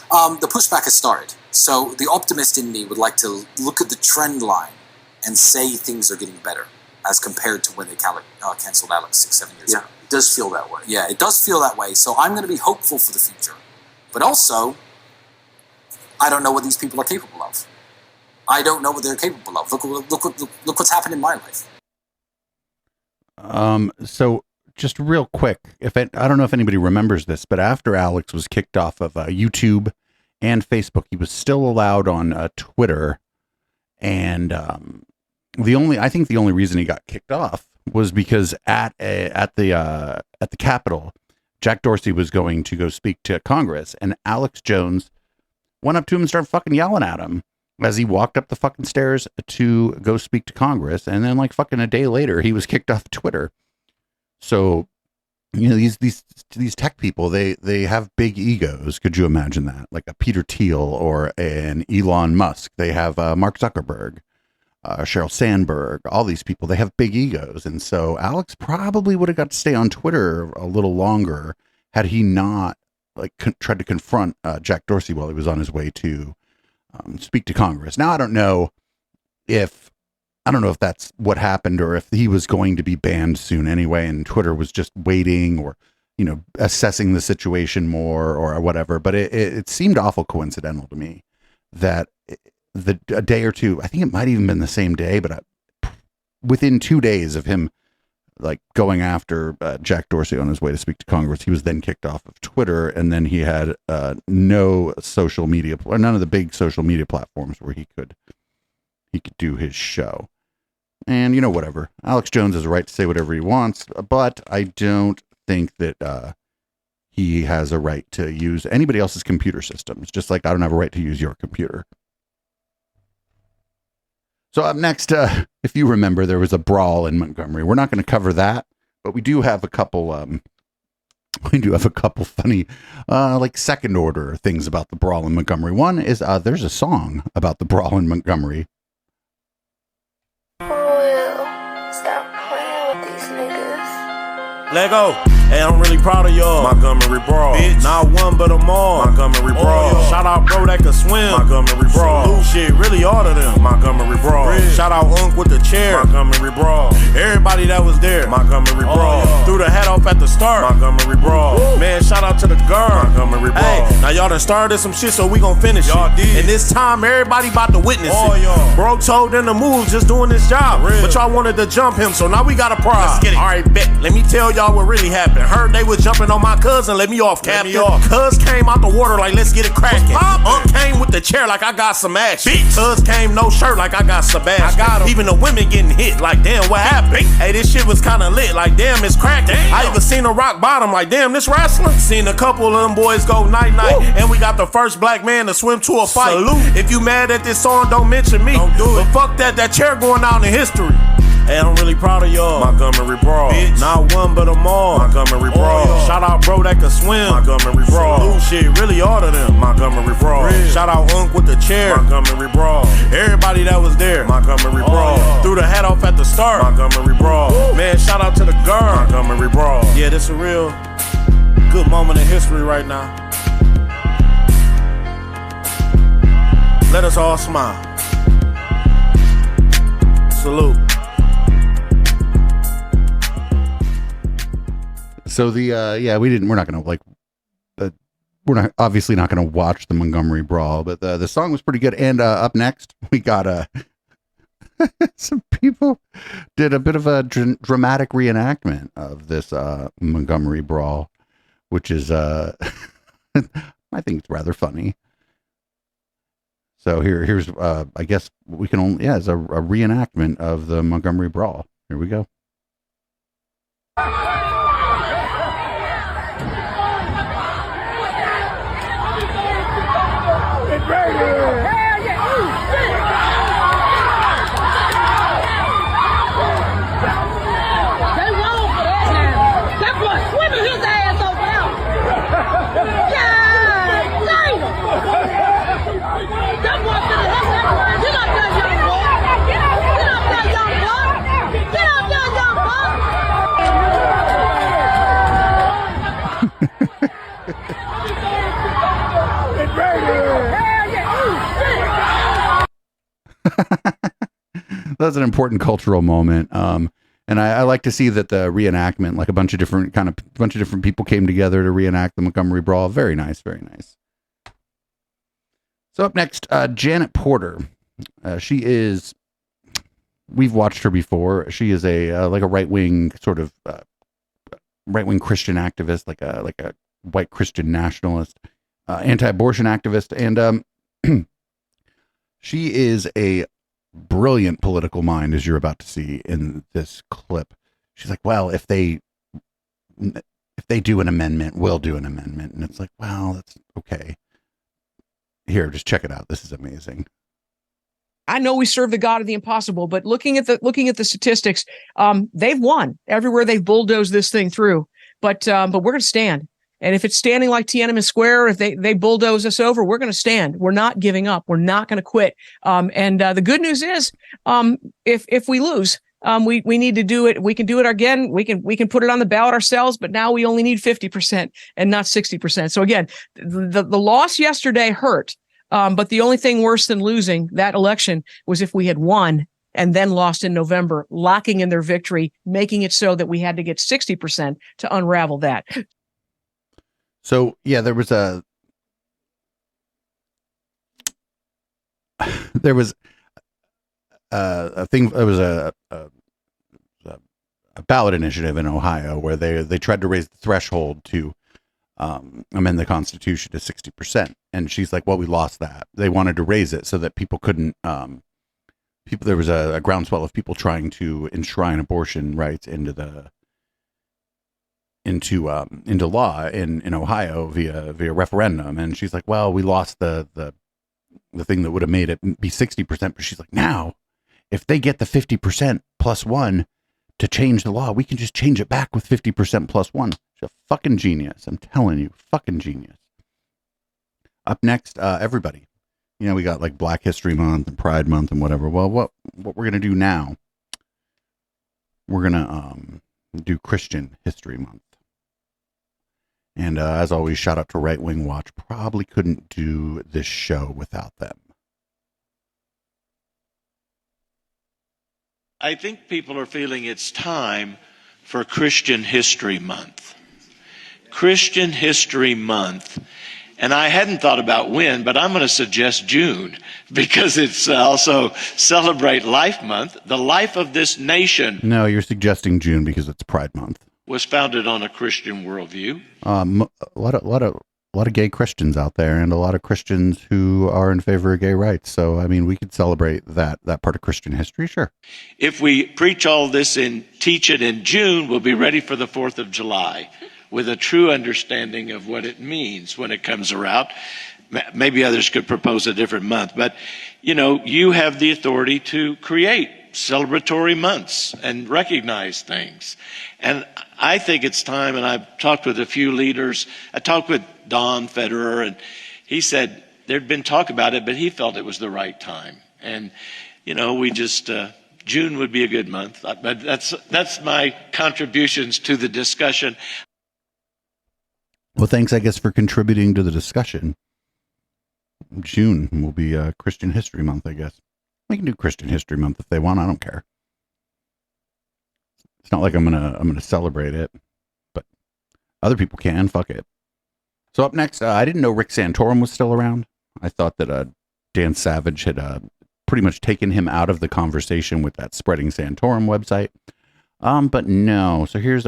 The pushback has started. So the optimist in me would like to look at the trend line and say things are getting better as compared to when they canceled Alex 6-7 years ago. It does feel that way. Yeah, it does feel that way. So I'm going to be hopeful for the future. But also, I don't know what these people are capable of. I don't know what they're capable of. Look what's happened in my life. So just real quick, I don't know if anybody remembers this, but after Alex was kicked off of YouTube and Facebook, he was still allowed on Twitter. And I think the only reason he got kicked off was because at the Capitol, Jack Dorsey was going to go speak to Congress, and Alex Jones went up to him and started fucking yelling at him as he walked up the fucking stairs to go speak to Congress. And then like fucking a day later, he was kicked off Twitter. So, these tech people, they have big egos. Could you imagine that? Like a Peter Thiel or an Elon Musk. They have Mark Zuckerberg, Sheryl Sandberg, all these people, they have big egos. And so Alex probably would have got to stay on Twitter a little longer had he not tried to confront Jack Dorsey while he was on his way to speak to Congress. Now, I don't know if that's what happened or if he was going to be banned soon anyway, and Twitter was just waiting or, assessing the situation more or whatever. But it seemed awful coincidental to me that a day or two, I think it might even been the same day, but within 2 days of him like going after Jack Dorsey on his way to speak to Congress, he was then kicked off of Twitter, and then he had no social media, or none of the big social media platforms where he could do his show. And whatever, Alex Jones has a right to say whatever he wants, but I don't think that he has a right to use anybody else's computer systems, just like I don't have a right to use your computer. So up next, if you remember, there was a brawl in Montgomery. We're not going to cover that, but we do have a couple. Funny, like second order things about the brawl in Montgomery. One is there's a song about the brawl in Montgomery. Stop playing with these niggas. Lego. Hey, I'm really proud of y'all. Montgomery Brawl. Bitch. Not one but them all. Montgomery Brawl. Shout out bro that can swim. Montgomery Brawl. Salute shit, really all of them. Montgomery Brawl. Shout out Unc with the chair. Montgomery Brawl. Everybody that was there. Montgomery Brawl. Threw the hat off at the start. Montgomery Brawl. Woo. Man, shout out to the girl. Montgomery Brawl. Hey, now y'all done started some shit, so we gon' finish y'all it. Did. And this time, everybody about to witness it. Y'all. Bro told them to move, just doing his job. Real. But y'all wanted to jump him, so now we got a prize. Let's get it. All right, bet. Let me tell y'all what really happened. Heard they was jumping on my cousin, let me off, Captain. Cuz came out the water like, let's get it cracking. Unc came with the chair like I got some action. Cuz came no shirt like I got Sebastian. I got him. Even the women getting hit like, damn, what happened? Hey, this shit was kinda lit like, damn, it's cracking. I even seen a rock bottom like, damn, this wrestling. Seen a couple of them boys go night-night. And we got the first black man to swim to a fight. Salute. If you mad at this song, don't mention me. Don't do it. But fuck that chair going down in history. Hey, I'm really proud of y'all. Montgomery Brawl. Bitch. Not one but them all. Montgomery Brawl. Shout out bro that can swim. Montgomery Brawl. Salute shit, really all of them. Montgomery Brawl. Shout out Unc with the chair. Montgomery Brawl. Everybody that was there. Montgomery Brawl. Threw the hat off at the start. Montgomery Brawl. Man, shout out to the girl. Montgomery Brawl. Yeah, this a real good moment in history right now. Let us all smile. Salute. So we're not going to we're not obviously not going to watch the Montgomery Brawl, but the song was pretty good. And up next we got some people did a bit of a dramatic reenactment of this Montgomery Brawl, which is I think it's rather funny. So here's I guess we can only it's a reenactment of the Montgomery Brawl. Here we go. That's an important cultural moment. And I like to see that the reenactment, like a bunch of different people came together to reenact the Montgomery Brawl. Very nice, very nice. So up next, Janet Porter. We've watched her before. She is a right-wing sort of right-wing Christian activist, like a white Christian nationalist, anti-abortion activist, and she is a brilliant political mind, as you're about to see in this clip. She's like, well, if they do an amendment, we'll do an amendment. And it's like, wow, that's okay. Here, just check it out. This is amazing. I know we serve the God of the impossible, but looking at the statistics, they've won everywhere they've bulldozed this thing through. But we're going to stand. And if it's standing like Tiananmen Square, if they bulldoze us over, we're going to stand. We're not giving up. We're not going to quit. And the good news is, if we lose, we need to do it. We can do it again. We can put it on the ballot ourselves, but now we only need 50% and not 60%. So again, the loss yesterday hurt. But the only thing worse than losing that election was if we had won and then lost in November, locking in their victory, making it so that we had to get 60% to unravel that. So, yeah, there was there was a thing. There was a ballot initiative in Ohio where they tried to raise the threshold to amend the Constitution to 60%, and she's like, "Well, we lost that." They wanted to raise it so that people couldn't. There was a groundswell of people trying to enshrine abortion rights into law in Ohio via referendum, and she's like, "Well, we lost the thing that would have made it be 60%," but she's like, "Now, if they get the 50% plus one to change the law, we can just change it back with 50% plus one." She's a fucking genius. I'm telling you, fucking genius. Up next, everybody. You know, we got like Black History Month and Pride Month and whatever. Well, what we're gonna do now? We're gonna do Christian History Month. And as always, shout out to Right Wing Watch. Probably couldn't do this show without them. I think people are feeling it's time for Christian History Month. Christian History Month. And I hadn't thought about when, but I'm going to suggest June because it's also Celebrate Life Month. The life of this nation. No, you're suggesting June because it's Pride Month. Was founded on a Christian worldview. A lot of gay Christians out there, and a lot of Christians who are in favor of gay rights. So, I mean, we could celebrate that part of Christian history, sure. If we preach all this and teach it in June, we'll be ready for the 4th of July with a true understanding of what it means when it comes around. Maybe others could propose a different month, but you have the authority to create celebratory months and recognize things. And I think it's time, and I've talked with a few leaders. I talked with Don Federer, and he said there'd been talk about it, but he felt it was the right time. And, we just, June would be a good month. But that's my contributions to the discussion. Well, thanks, I guess, for contributing to the discussion. June will be Christian History Month, I guess. We can do Christian History Month if they want. I don't care. It's not like I'm gonna celebrate it, but other people can. Fuck it. So up next, I didn't know Rick Santorum was still around. I thought that Dan Savage had pretty much taken him out of the conversation with that Spreading Santorum website. But no. So here's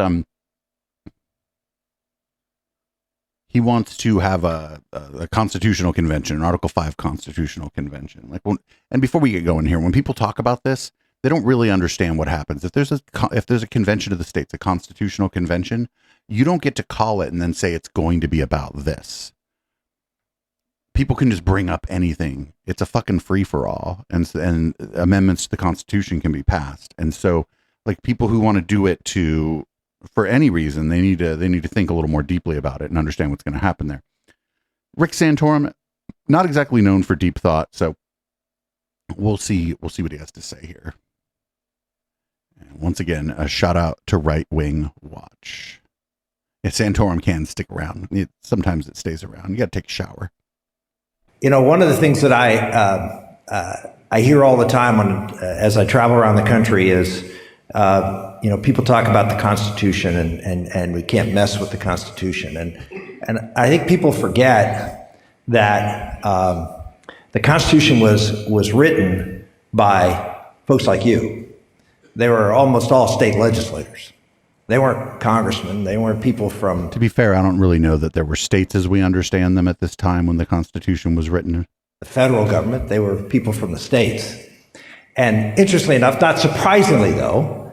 he wants to have a constitutional convention, an Article 5 constitutional convention. And before we get going here, when people talk about this, they don't really understand what happens. If there's a convention of the states, a constitutional convention, you don't get to call it and then say it's going to be about this. People can just bring up anything. It's a fucking free for all, and amendments to the Constitution can be passed. And so, like, people who want to do it for any reason, they need to think a little more deeply about it and understand what's going to happen there. Rick Santorum, not exactly known for deep thought, so we'll see what he has to say here. And once again, a shout out to Right Wing Watch. Yeah, Santorum can stick around. Sometimes it stays around. You got to take a shower. One of the things that I hear all the time as I travel around the country is, people talk about the Constitution and we can't mess with the Constitution. And I think people forget that the Constitution was written by folks like you. They were almost all state legislators. They weren't congressmen. They weren't people from... To be fair, I don't really know that there were states as we understand them at this time when the Constitution was written. The federal government. They were people from the states. And interestingly enough, not surprisingly though,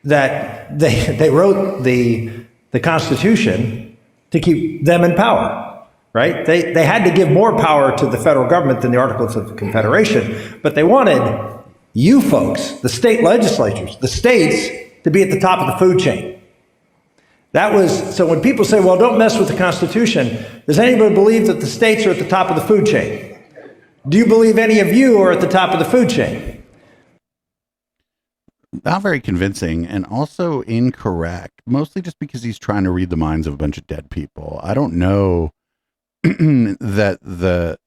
that they wrote the Constitution to keep them in power, right? They had to give more power to the federal government than the Articles of Confederation, but they wanted you folks, the state legislatures, the states, to be at the top of the food chain. So when people say, well, don't mess with the Constitution, does anybody believe that the states are at the top of the food chain? Do you believe any of you are at the top of the food chain? Not very convincing, and also incorrect, mostly just because he's trying to read the minds of a bunch of dead people. I don't know that the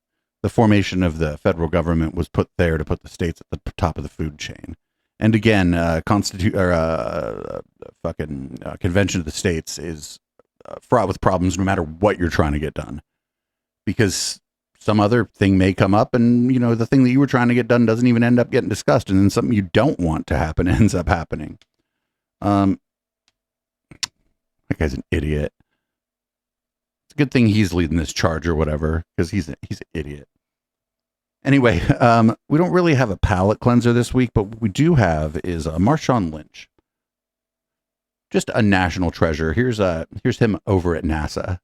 formation of the federal government was put there to put the states at the top of the food chain. And again, Convention of the States is fraught with problems no matter what you're trying to get done, because some other thing may come up, and the thing that you were trying to get done doesn't even end up getting discussed, and then something you don't want to happen ends up happening. That guy's an idiot. It's a good thing he's leading this charge or whatever, because he's an idiot. Anyway, we don't really have a palate cleanser this week, but what we do have is Marshawn Lynch. Just a national treasure. Here's him over at NASA,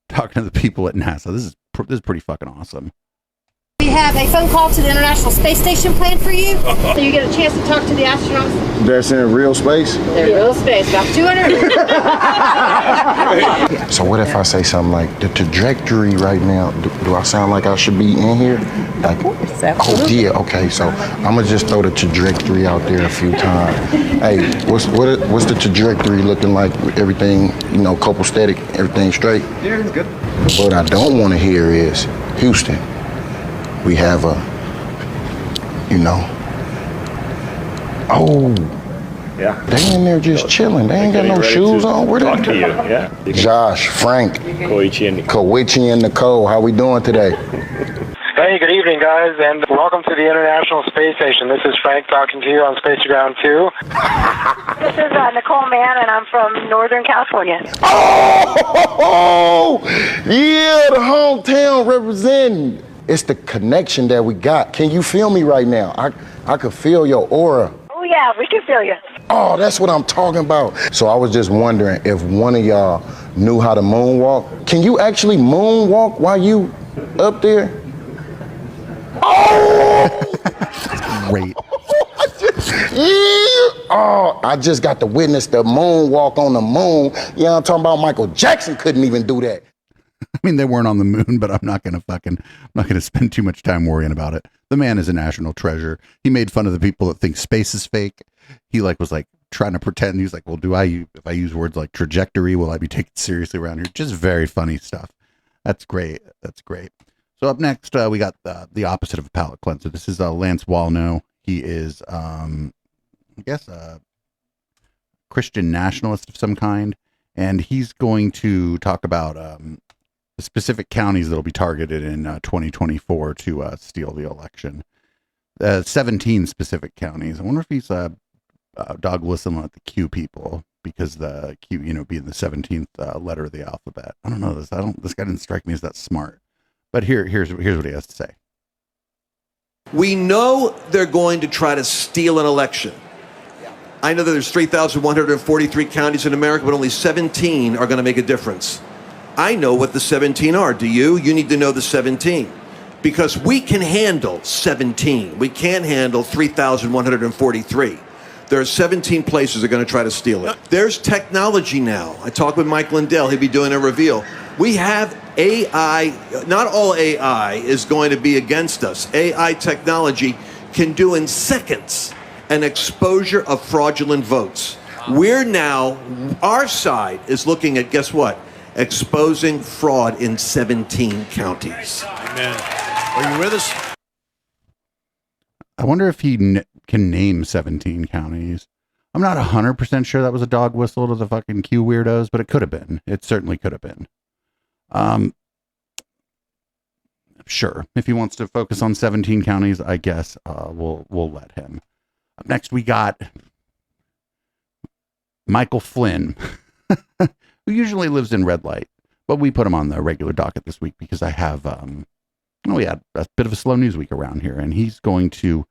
talking to the people at NASA. This is pretty fucking awesome. We have a phone call to the International Space Station planned for you. So you get a chance to talk to the astronauts. That's in real space? They're real space, about 200. So what if I say something like, the trajectory right now, do I sound like I should be in here? Like, oh yeah, okay, so I'm gonna just throw the trajectory out there a few times. Hey, what's the trajectory looking like? Everything, copacetic, everything straight? Yeah, it's good. What I don't want to hear is, Houston, we have yeah. They in there just chilling. They ain't got no shoes on. Where talk they? to you, yeah. Josh, Frank, Koichi, and Nicole. How we doing today? Hey, good evening, guys, and welcome to the International Space Station. This is Frank talking to you on Space Ground 2. This is Nicole Mann, and I'm from Northern California. Oh, yeah, the hometown representing. It's the connection that we got. Can you feel me right now? I could feel your aura. Oh, yeah, we can feel you. Oh, that's what I'm talking about. So I was just wondering if one of y'all knew how to moonwalk. Can you actually moonwalk while you up there? Oh! Great. Oh, I just got to witness the moonwalk on the moon. I'm talking about. Michael Jackson couldn't even do that. I mean, they weren't on the moon, but I'm not going to spend too much time worrying about it. The man is a national treasure. He made fun of the people that think space is fake. He was trying to pretend. He was like, well, if I use words like trajectory, will I be taken seriously around here? Just very funny stuff. That's great. So up next, we got the opposite of a palate cleanser. This is Lance Wallno. He is, I guess, a Christian nationalist of some kind. And he's going to talk about the specific counties that will be targeted in 2024 to steal the election. 17 specific counties. I wonder if he's dog whistling at the Q people, because the Q, being the 17th letter of the alphabet. I don't know this. This guy didn't strike me as that smart. But here's what he has to say. We know they're going to try to steal an election. I know that there's 3,143 counties in America, but only 17 are going to make a difference. I know what the 17 are. Do you? You need to know the 17. Because we can handle 17. We can't handle 3,143. There are 17 places that are going to try to steal it. There's technology now. I talked with Mike Lindell. He'll be doing a reveal. We have AI. Not all AI is going to be against us. AI technology can do in seconds an exposure of fraudulent votes. We're now, our side is looking at, guess what? Exposing fraud in 17 counties. Amen. Are you with us? I wonder if he can name 17 counties. I'm not 100% sure that was a dog whistle to the fucking Q weirdos, but it could have been. It certainly could have been. Sure. If he wants to focus on 17 counties, I guess we'll let him. Up next, we got Michael Flynn, who usually lives in Red Light, but we put him on the regular docket this week because I have, we had a bit of a slow news week around here, and he's going to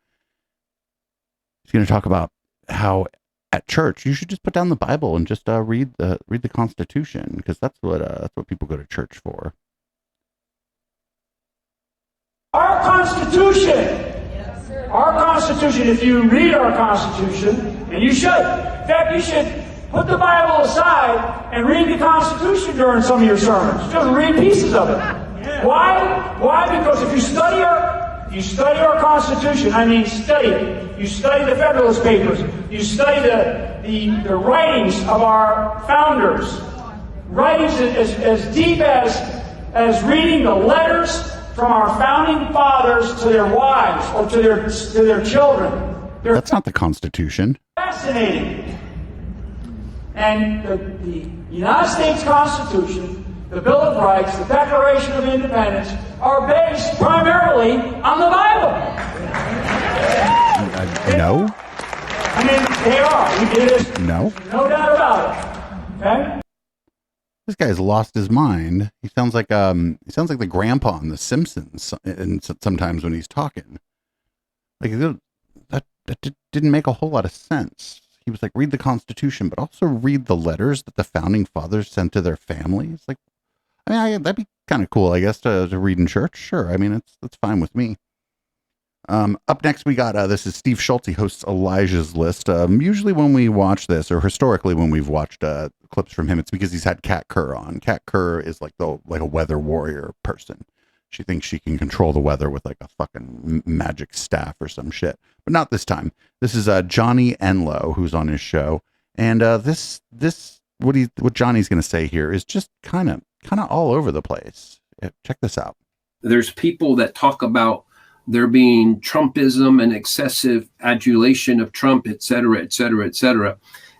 talk about how at church you should just put down the Bible and just read the Constitution, because that's what people go to church for. Our Constitution. Our Constitution, if you read our Constitution, and you should, in fact, you should put the Bible aside and read the Constitution during some of your sermons. Just read pieces of it. Why? Why? Because if you study our Constitution, I mean study it. You study the Federalist Papers. You study the writings of our founders. Writings as deep as reading the letters from our founding fathers to their wives or to their children. That's not the Constitution. Fascinating. And the United States Constitution, the Bill of Rights, the Declaration of Independence are based primarily on the Bible. No. I mean, they are. We did it. No. No doubt about it. Okay? This guy's lost his mind. He sounds like the grandpa on The Simpsons, and sometimes when he's talking, like that didn't make a whole lot of sense. He was like, read the Constitution, but also read the letters that the founding fathers sent to their families. Like, I mean, that'd be kind of cool, I guess, to read in church. Sure, I mean, that's fine with me. Up next, we got this is Steve Schultz. He hosts Elijah's List. Usually when we watch this, or historically when we've watched clips from him, it's because he's had Kat Kerr on. Kat Kerr is like a weather warrior person. She thinks she can control the weather with like a fucking magic staff or some shit. But not this time. This is Johnny Enlow who's on his show, and this what Johnny's going to say here is just kind of all over the place. Check this out. There's people that talk about there being Trumpism and excessive adulation of Trump, et cetera, et cetera, et cetera.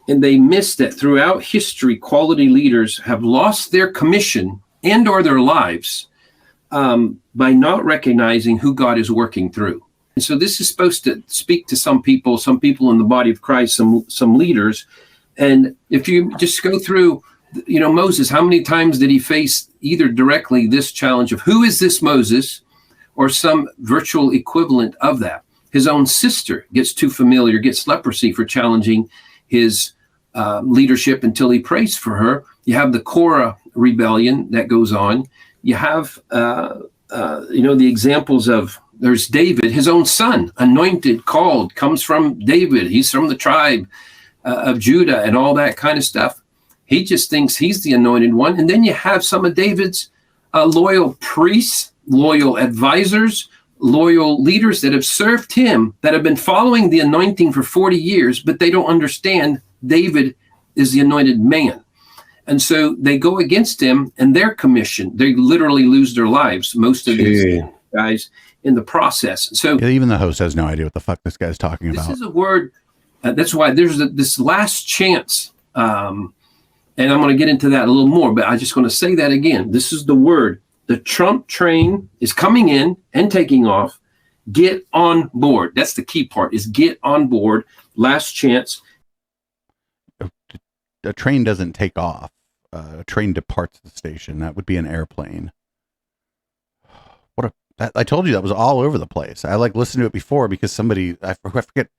And they miss that throughout history, quality leaders have lost their commission and or their lives by not recognizing who God is working through. And so this is supposed to speak to some people in the body of Christ, some leaders. And if you just go through, Moses, how many times did he face either directly this challenge of who is this Moses, or some virtual equivalent of that? His own sister gets too familiar, gets leprosy for challenging his leadership until he prays for her. You have the Korah rebellion that goes on. You have, the examples of, there's David, his own son, anointed, called, comes from David. He's from the tribe of Judah and all that kind of stuff. He just thinks he's the anointed one. And then you have some of David's loyal priests, loyal advisors, loyal leaders that have served him, that have been following the anointing for 40 years, but they don't understand David is the anointed man. And so they go against him and their commission. They literally lose their lives, most of these guys, in the process. So even the host has no idea what the fuck this guy's talking about. This is a word, that's why there's this last chance, and I'm going to get into that a little more, but I just want to say that again. This is the word. The Trump train is coming in and taking off. Get on board. That's the key part, is get on board. Last chance. A train doesn't take off. A train departs the station. That would be an airplane. I told you that was all over the place. I listened to it before because somebody, I forget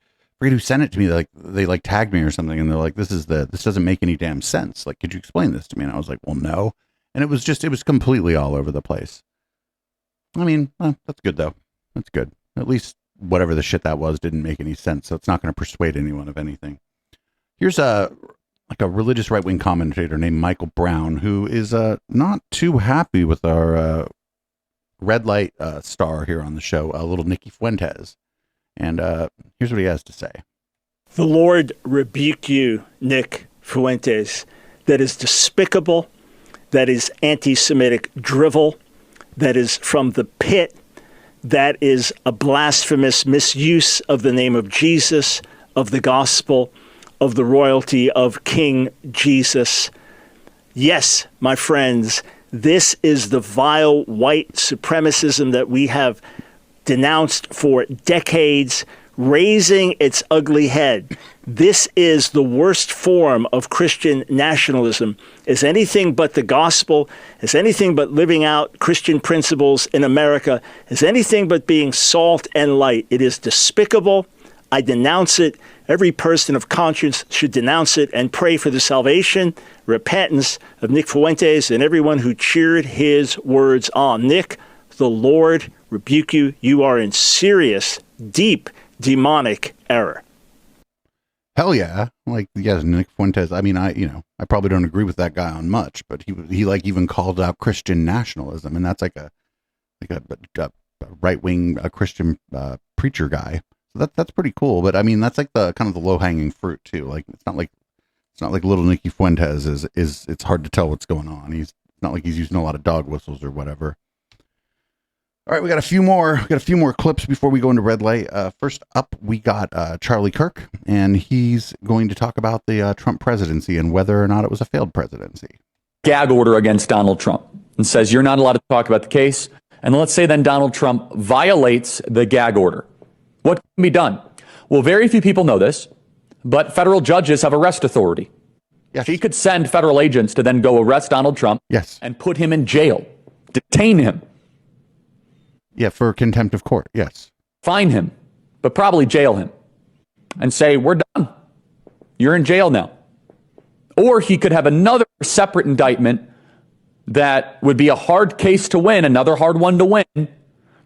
who sent it to me. They tagged me or something, and they're like, this doesn't make any damn sense. Like, could you explain this to me? And I was like, well, no. And it was completely all over the place. I mean, that's good though. That's good. At least whatever the shit that was didn't make any sense. So it's not going to persuade anyone of anything. Here's a religious right-wing commentator named Michael Brown, who is not too happy with our red light star here on the show, little Nicky Fuentes. And here's what he has to say. The Lord rebuke you, Nick Fuentes. That is despicable. That is anti-Semitic drivel. That is from the pit. That is a blasphemous misuse of the name of Jesus, of the gospel, of the royalty of King Jesus. Yes, my friends, this is the vile white supremacism that we have denounced for decades, raising its ugly head. This is the worst form of Christian nationalism, is anything but the gospel, is anything but living out Christian principles in America, is anything but being salt and light. It is despicable. I denounce it. Every person of conscience should denounce it and pray for the salvation, repentance of Nick Fuentes and everyone who cheered his words on. Nick, the Lord rebuke you. You are in serious, deep, demonic error. Hell yeah. Yes, Nick Fuentes. I mean, I probably don't agree with that guy on much, but he even called out Christian nationalism, and that's like a right-wing Christian preacher guy. So that's pretty cool. But I mean, that's like the kind of the low-hanging fruit too. Like it's not like little Nicky Fuentes is it's hard to tell what's going on. It's not like he's using a lot of dog whistles or whatever. All right, we got a few more clips before we go into red light. First up, we got Charlie Kirk, and he's going to talk about the Trump presidency and whether or not it was a failed presidency. gag order against Donald Trump and says you're not allowed to talk about the case. And let's say then Donald Trump violates the gag order. What can be done? Well, very few people know this, but federal judges have arrest authority. Yes. He could send federal agents to then go arrest Donald Trump and put him in jail, detain him. Yeah, for contempt of court, yes. Fine him, but probably jail him and say, we're done. You're in jail now. Or he could have another separate indictment that would be a hard case to win, another hard one to win,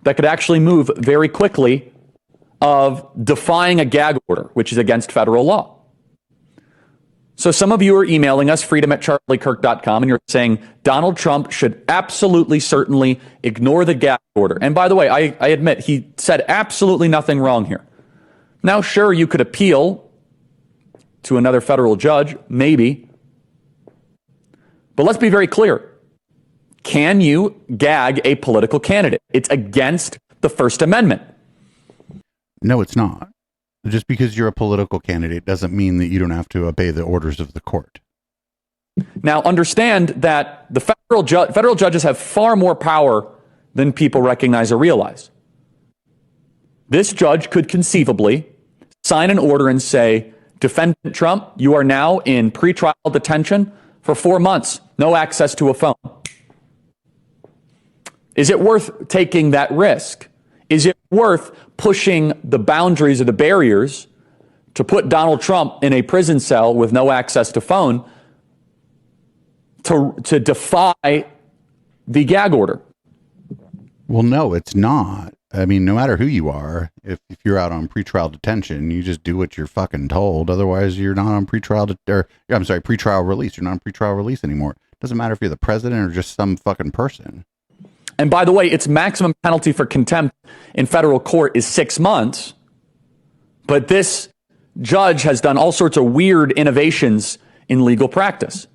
that could actually move very quickly, of defying a gag order, which is against federal law. So some of you are emailing us, freedom@charliekirk.com, and you're saying Donald Trump should absolutely, certainly ignore the gag order. And by the way, I admit he said absolutely nothing wrong here. Now, sure, you could appeal to another federal judge, maybe. But let's be very clear. Can you gag a political candidate? It's against the First Amendment. No, it's not. Just because you're a political candidate doesn't mean that you don't have to obey the orders of the court. Now, understand that the federal judges have far more power than people recognize or realize. This judge could conceivably sign an order and say, Defendant Trump, you are now in pretrial detention for 4 months, no access to a phone. Is it worth taking that risk? Is it worth pushing the boundaries or the barriers to put Donald Trump in a prison cell with no access to phone to defy the gag order? Well, no, it's not. I mean, no matter who you are, if you're out on pretrial detention, you just do what you're fucking told. Otherwise, you're not on pretrial release. You're not on pretrial release anymore. It doesn't matter if you're the president or just some fucking person. And by the way, its maximum penalty for contempt in federal court is 6 months. But this judge has done all sorts of weird innovations in legal practice.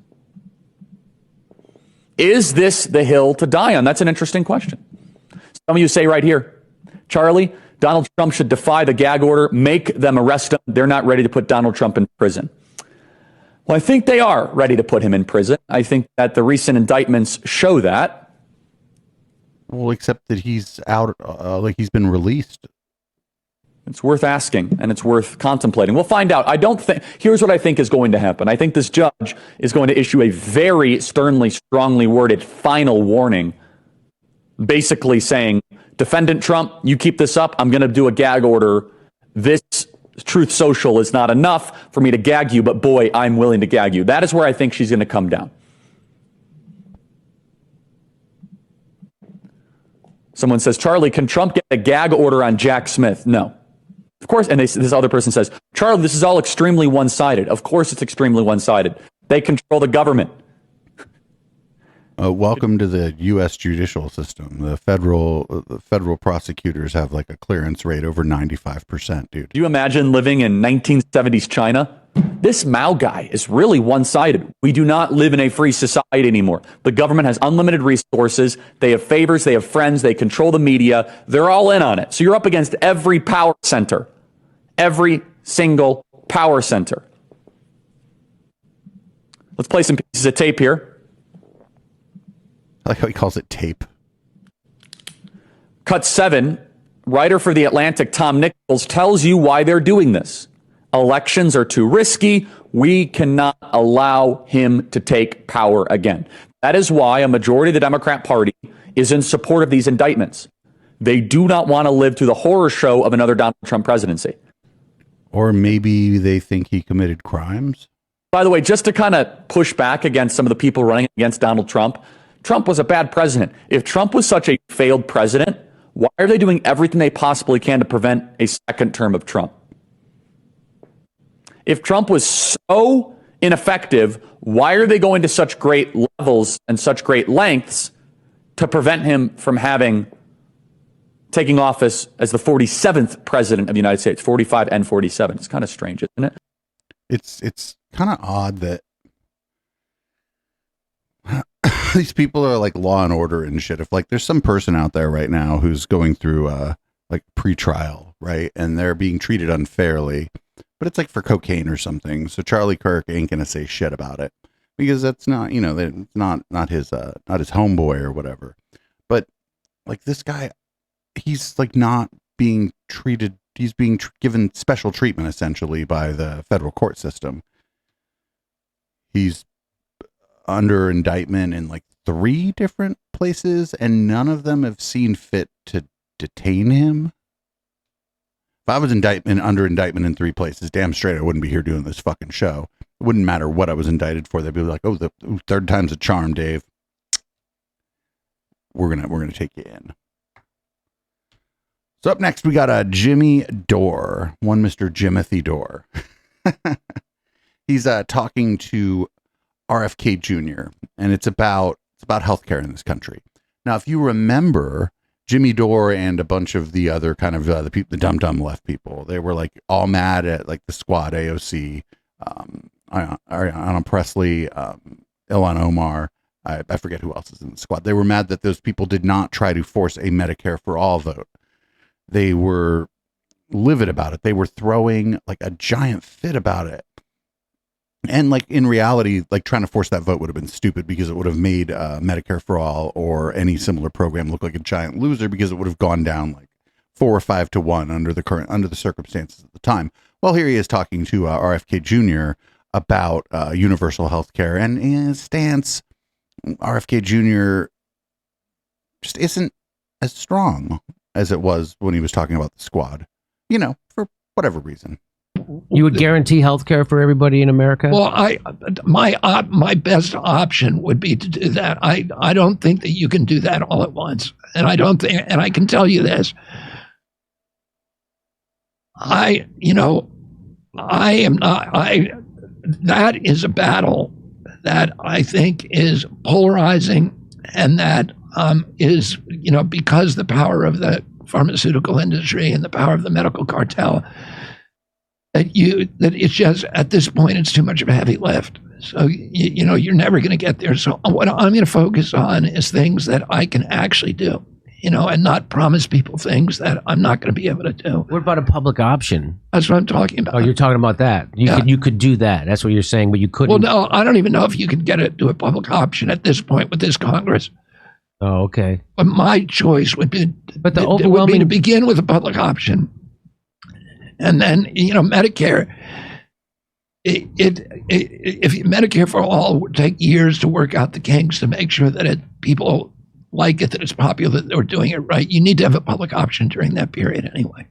Is this the hill to die on? That's an interesting question. Some of you say right here, Charlie, Donald Trump should defy the gag order, make them arrest him. They're not ready to put Donald Trump in prison. Well, I think they are ready to put him in prison. I think that the recent indictments show that. Well, except that he's out, like he's been released. It's worth asking, and it's worth contemplating. We'll find out. Here's what I think is going to happen. I think this judge is going to issue a very sternly, strongly worded final warning, basically saying, Defendant Trump, you keep this up, I'm going to do a gag order. This Truth Social is not enough for me to gag you, but boy, I'm willing to gag you. That is where I think she's going to come down. Someone says, Charlie, can Trump get a gag order on Jack Smith? No. Of course, and this other person says, Charlie, this is all extremely one-sided. Of course it's extremely one-sided. They control the government. Welcome to the U.S. judicial system. The federal prosecutors have like a clearance rate over 95%, dude. Do you imagine living in 1970s China? This Mao guy is really one-sided. We do not live in a free society anymore. The government has unlimited resources. They have favors. They have friends. They control the media. They're all in on it. So you're up against every power center, every single power center. Let's play some pieces of tape here. I like how he calls it tape. Cut 7, writer for The Atlantic, Tom Nichols, tells you why they're doing this. Elections are too risky. We cannot allow him to take power again. That is why a majority of the Democrat Party is in support of these indictments. They do not want to live through the horror show of another Donald Trump presidency. Or maybe they think he committed crimes. By the way, just to kind of push back against some of the people running against Donald Trump, Trump was a bad president. If Trump was such a failed president, why are they doing everything they possibly can to prevent a second term of Trump? If Trump was so ineffective, why are they going to such great levels and such great lengths to prevent him from taking office as the 47th president of the United States, 45 and 47? It's kind of strange, isn't it? It's kind of odd that these people are like Law and Order and shit. If like there's some person out there right now who's going through like pretrial, right, and they're being treated unfairly, but it's like for cocaine or something, so Charlie Kirk ain't gonna say shit about it. because that's not, that's not his homeboy or whatever. But like this guy, he's like not being treated. He's being given special treatment essentially by the federal court system. He's under indictment in like 3 different places, and none of them have seen fit to detain him. If I was under indictment in 3 places, damn straight I wouldn't be here doing this fucking show. It wouldn't matter what I was indicted for. They'd be like, "Oh, the 3rd time's a charm, Dave. We're gonna take you in." So up next we got Jimmy Dore, one Mr. Jimothy Dore. He's talking to RFK Jr. and it's about healthcare in this country. Now, if you remember, Jimmy Dore and a bunch of the other kind of the dumb left people, they were like all mad at like the Squad, AOC, Ayanna Pressley, Ilhan Omar. I forget who else is in the Squad. They were mad that those people did not try to force a Medicare for all vote. They were livid about it. They were throwing like a giant fit about it. And like in reality, like trying to force that vote would have been stupid because it would have made Medicare for all or any similar program look like a giant loser because it would have gone down like 4 or 5 to 1 under the circumstances at the time. Well, here he is talking to RFK Jr. about universal health care, and in his stance, RFK Jr. just isn't as strong as it was when he was talking about the Squad, for whatever reason. You would guarantee health care for everybody in America? Well, my best option would be to do that. I don't think that you can do that all at once. And I can tell you this. that is a battle that I think is polarizing, and that is, because the power of the pharmaceutical industry and the power of the medical cartel, that it's just, at this point, it's too much of a heavy lift. So, you're never going to get there. So what I'm going to focus on is things that I can actually do, and not promise people things that I'm not going to be able to do. What about a public option? That's what I'm talking about. Oh, you're talking about that. You could do that. That's what you're saying, but you couldn't. Well, no, I don't even know if you can get it to a public option at this point with this Congress. Oh, okay. But my choice would be, would be to begin with a public option. And then, Medicare, if Medicare for all would take years to work out the kinks to make sure that people like it, that it's popular, that they're doing it right, you need to have a public option during that period anyway.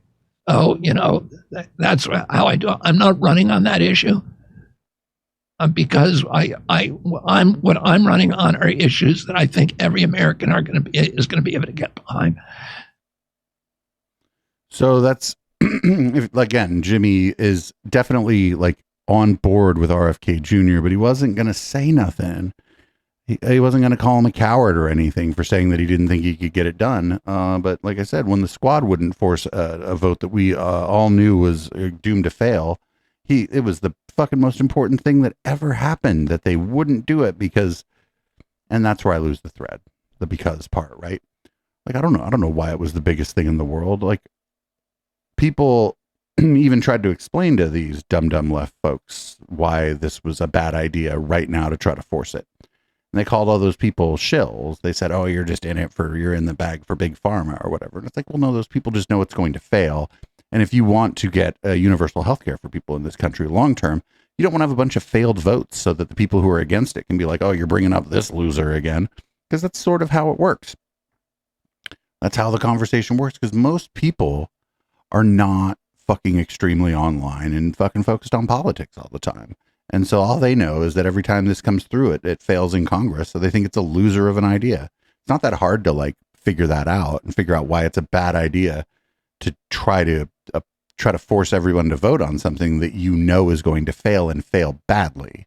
Oh, that's how I do it. I'm not running on that issue because what I'm running on are issues that I think every American is going to be able to get behind. So that's, again, Jimmy is definitely like on board with RFK Jr., but he wasn't going to say nothing. He wasn't going to call him a coward or anything for saying that he didn't think he could get it done. But like I said, when the Squad wouldn't force a vote that we all knew was doomed to fail, it was the fucking most important thing that ever happened, that they wouldn't do it because, and that's where I lose the thread, the because part, right? Like, I don't know why it was the biggest thing in the world. Like, people even tried to explain to these dumb left folks why this was a bad idea right now to try to force it. And they called all those people shills. They said, "Oh, you're in the bag for big pharma or whatever." And it's like, well, no, those people just know it's going to fail. And if you want to get universal health care for people in this country long term, you don't want to have a bunch of failed votes so that the people who are against it can be like, "Oh, you're bringing up this loser again," because that's sort of how it works. That's how the conversation works, because most people are not fucking extremely online and fucking focused on politics all the time. And so all they know is that every time this comes through, it fails in Congress. So they think it's a loser of an idea. It's not that hard to like figure that out and figure out why it's a bad idea to try to force everyone to vote on something that you know is going to fail and fail badly.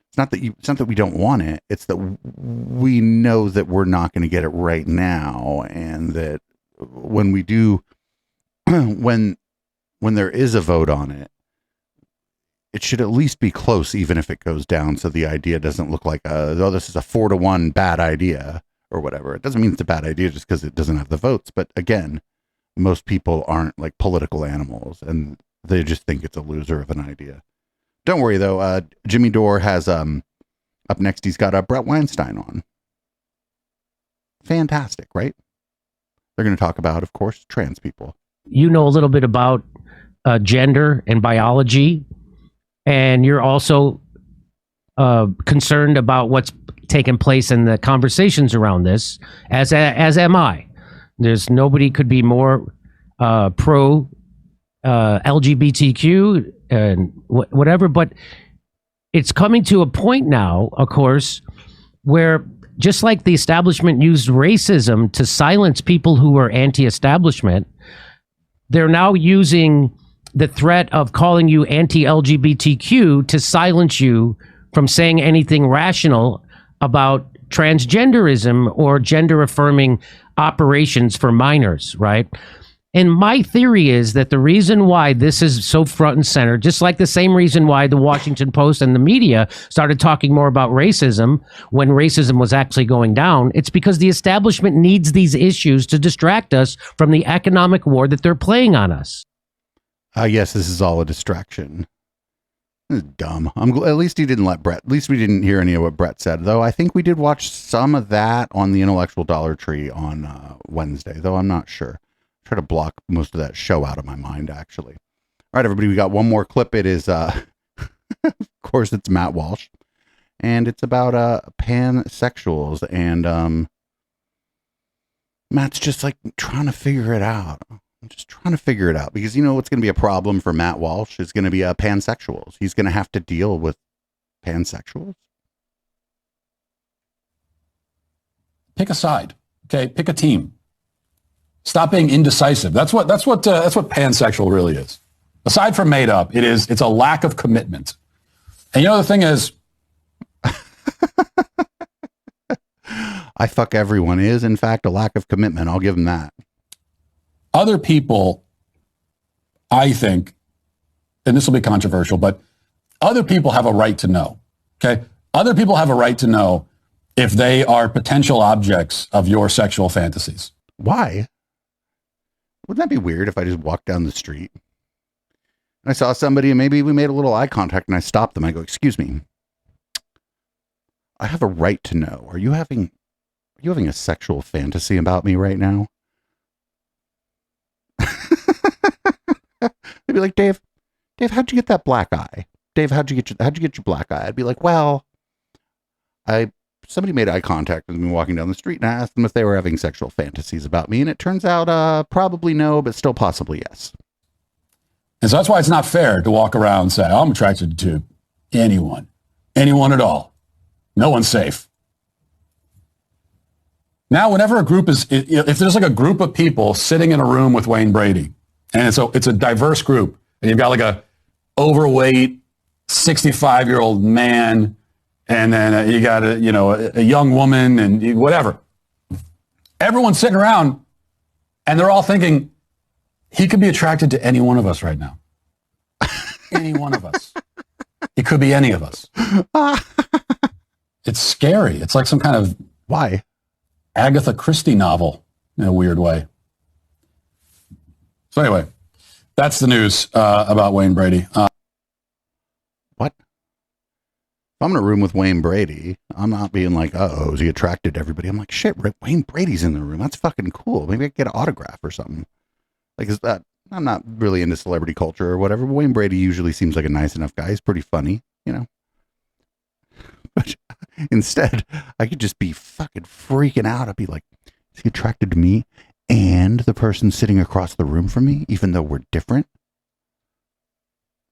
It's not that we don't want it. It's that we know that we're not going to get it right now, and that when we do, when there is a vote on it, it should at least be close, even if it goes down, so the idea doesn't look like, this is a 4-1 bad idea or whatever. It doesn't mean it's a bad idea just because it doesn't have the votes. But again, most people aren't like political animals, and they just think it's a loser of an idea. Don't worry though. Jimmy Dore has Up next, he's got Brett Weinstein on. Fantastic, right? They're going to talk about, of course, trans people. You know a little bit about gender and biology, and you're also concerned about what's taken place in the conversations around this, as am I. There's nobody could be more pro LGBTQ and whatever, but it's coming to a point now, of course, where just like the establishment used racism to silence people who were anti-establishment, they're now using the threat of calling you anti-LGBTQ to silence you from saying anything rational about transgenderism or gender-affirming operations for minors, right? And my theory is that the reason why this is so front and center, just like the same reason why the Washington Post and the media started talking more about racism when racism was actually going down, it's because the establishment needs these issues to distract us from the economic war that they're playing on us. Yes, this is all a distraction. This is dumb. At least he didn't let Brett. At least we didn't hear any of what Brett said, though. I think we did watch some of that on the Intellectual Dollar Tree on Wednesday, though I'm not sure. Try to block most of that show out of my mind, actually. All right, everybody, we got one more clip. It is, of course, it's Matt Walsh, and it's about pansexuals, and Matt's just like trying to figure it out. I'm just trying to figure it out because you know what's going to be a problem for Matt Walsh is going to be pansexuals. He's going to have to deal with pansexuals. Pick a side, okay? Pick a team. Stop being indecisive. That's what pansexual really is. Aside from made up, it's a lack of commitment. And you know the thing is, I fuck everyone is in fact a lack of commitment. I'll give him that. Other people, I think, and this will be controversial, but other people have a right to know. Okay, other people have a right to know if they are potential objects of your sexual fantasies. Why? Wouldn't that be weird if I just walked down the street and I saw somebody and maybe we made a little eye contact and I stopped them. I go, "Excuse me. I have a right to know. Are you having a sexual fantasy about me right now?" They'd be like, Dave, how'd you get that black eye? Dave, how'd you get your black eye? I'd be like, well, somebody made eye contact with me walking down the street and I asked them if they were having sexual fantasies about me. And it turns out probably no, but still possibly yes. And so that's why it's not fair to walk around and say, I'm attracted to anyone at all. No one's safe. Now, whenever a group if there's like a group of people sitting in a room with Wayne Brady, and it's a diverse group, and you've got like a overweight 65-year-old man, and then you got a young woman and whatever. Everyone's sitting around and they're all thinking he could be attracted to any one of us right now. Any one of us. It could be any of us. It's scary. It's like some kind of Agatha Christie novel in a weird way. So anyway, that's the news about Wayne Brady. What? If I'm in a room with Wayne Brady, I'm not being like, is he attracted to everybody? I'm like, shit, Wayne Brady's in the room. That's fucking cool. Maybe I could get an autograph or something. Like, is that, I'm not really into celebrity culture or whatever, but Wayne Brady usually seems like a nice enough guy. He's pretty funny, you know. But instead, I could just be fucking freaking out. I'd be like, is he attracted to me and the person sitting across the room from me, even though we're different?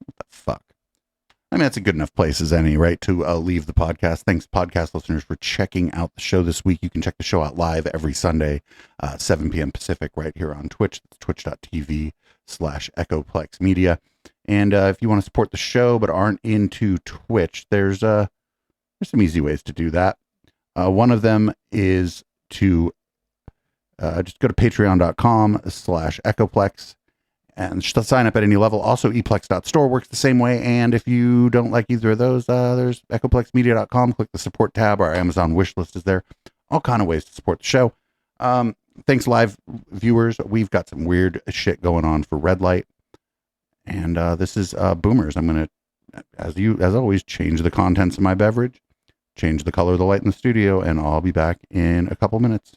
What the fuck? I mean, that's a good enough place as any, right, to leave the podcast. Thanks, podcast listeners, for checking out the show this week. You can check the show out live every Sunday, 7 p.m. Pacific, right here on Twitch. It's twitch.tv/EchoPlex Media. And if you want to support the show but aren't into Twitch, there's some easy ways to do that. One of them is to just go to patreon.com/EchoPlex. And just sign up at any level. Also, eplex.store works the same way. And if you don't like either of those, there's echoplexmedia.com. Click the support tab. Our Amazon wish list is there. All kind of ways to support the show. Thanks, live viewers. We've got some weird shit going on for Red Light. And this is Boomers. I'm going to, as always, change the contents of my beverage. change the color of the light in the studio, and I'll be back in a couple minutes.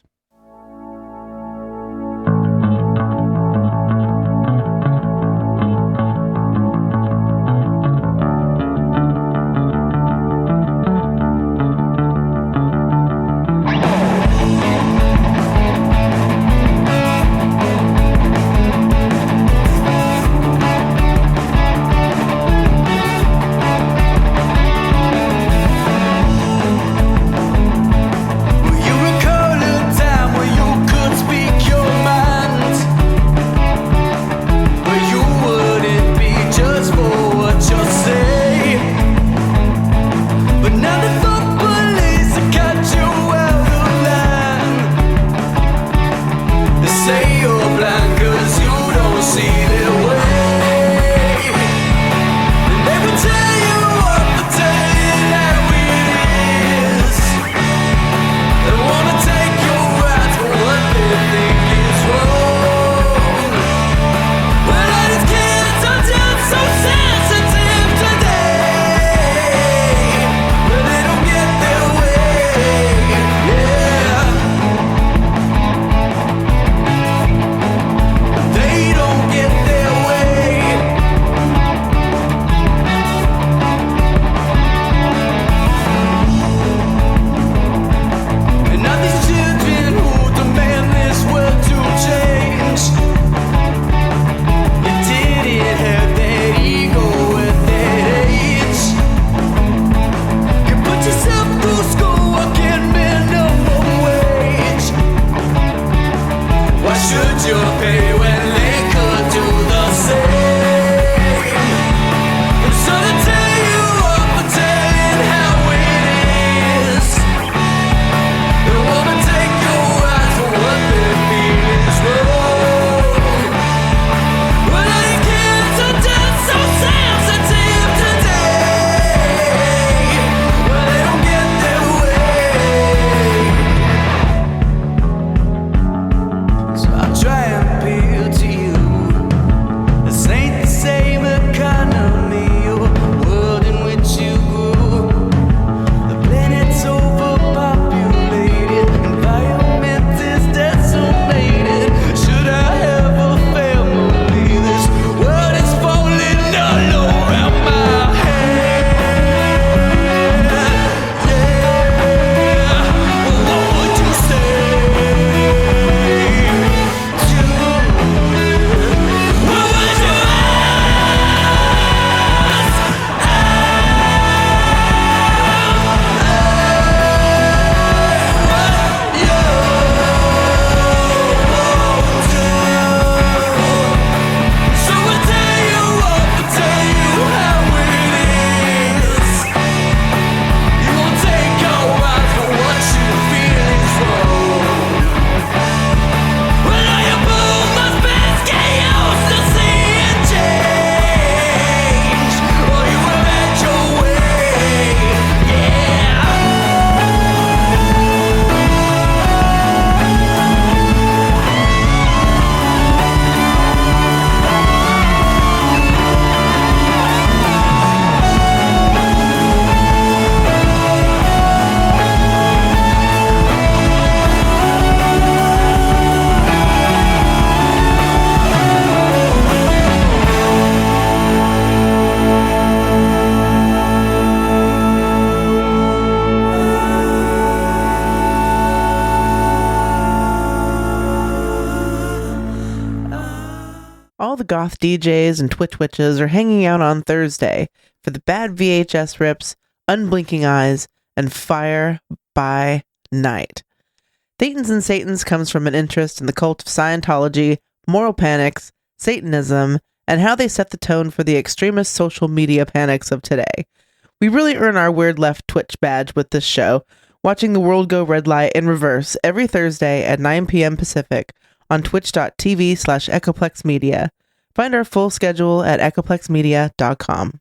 All the goth DJs and Twitch witches are hanging out on Thursday for the Bad VHS Rips, Unblinking Eyes, and Fire by Night. Thetans and Satans comes from an interest in the cult of Scientology, moral panics, Satanism, and how they set the tone for the extremist social media panics of today. We really earn our Weird Left Twitch badge with this show, watching the world go red light in reverse every Thursday at 9 p.m. Pacific on twitch.tv/EchoplexMedia. Find our full schedule at echoplexmedia.com.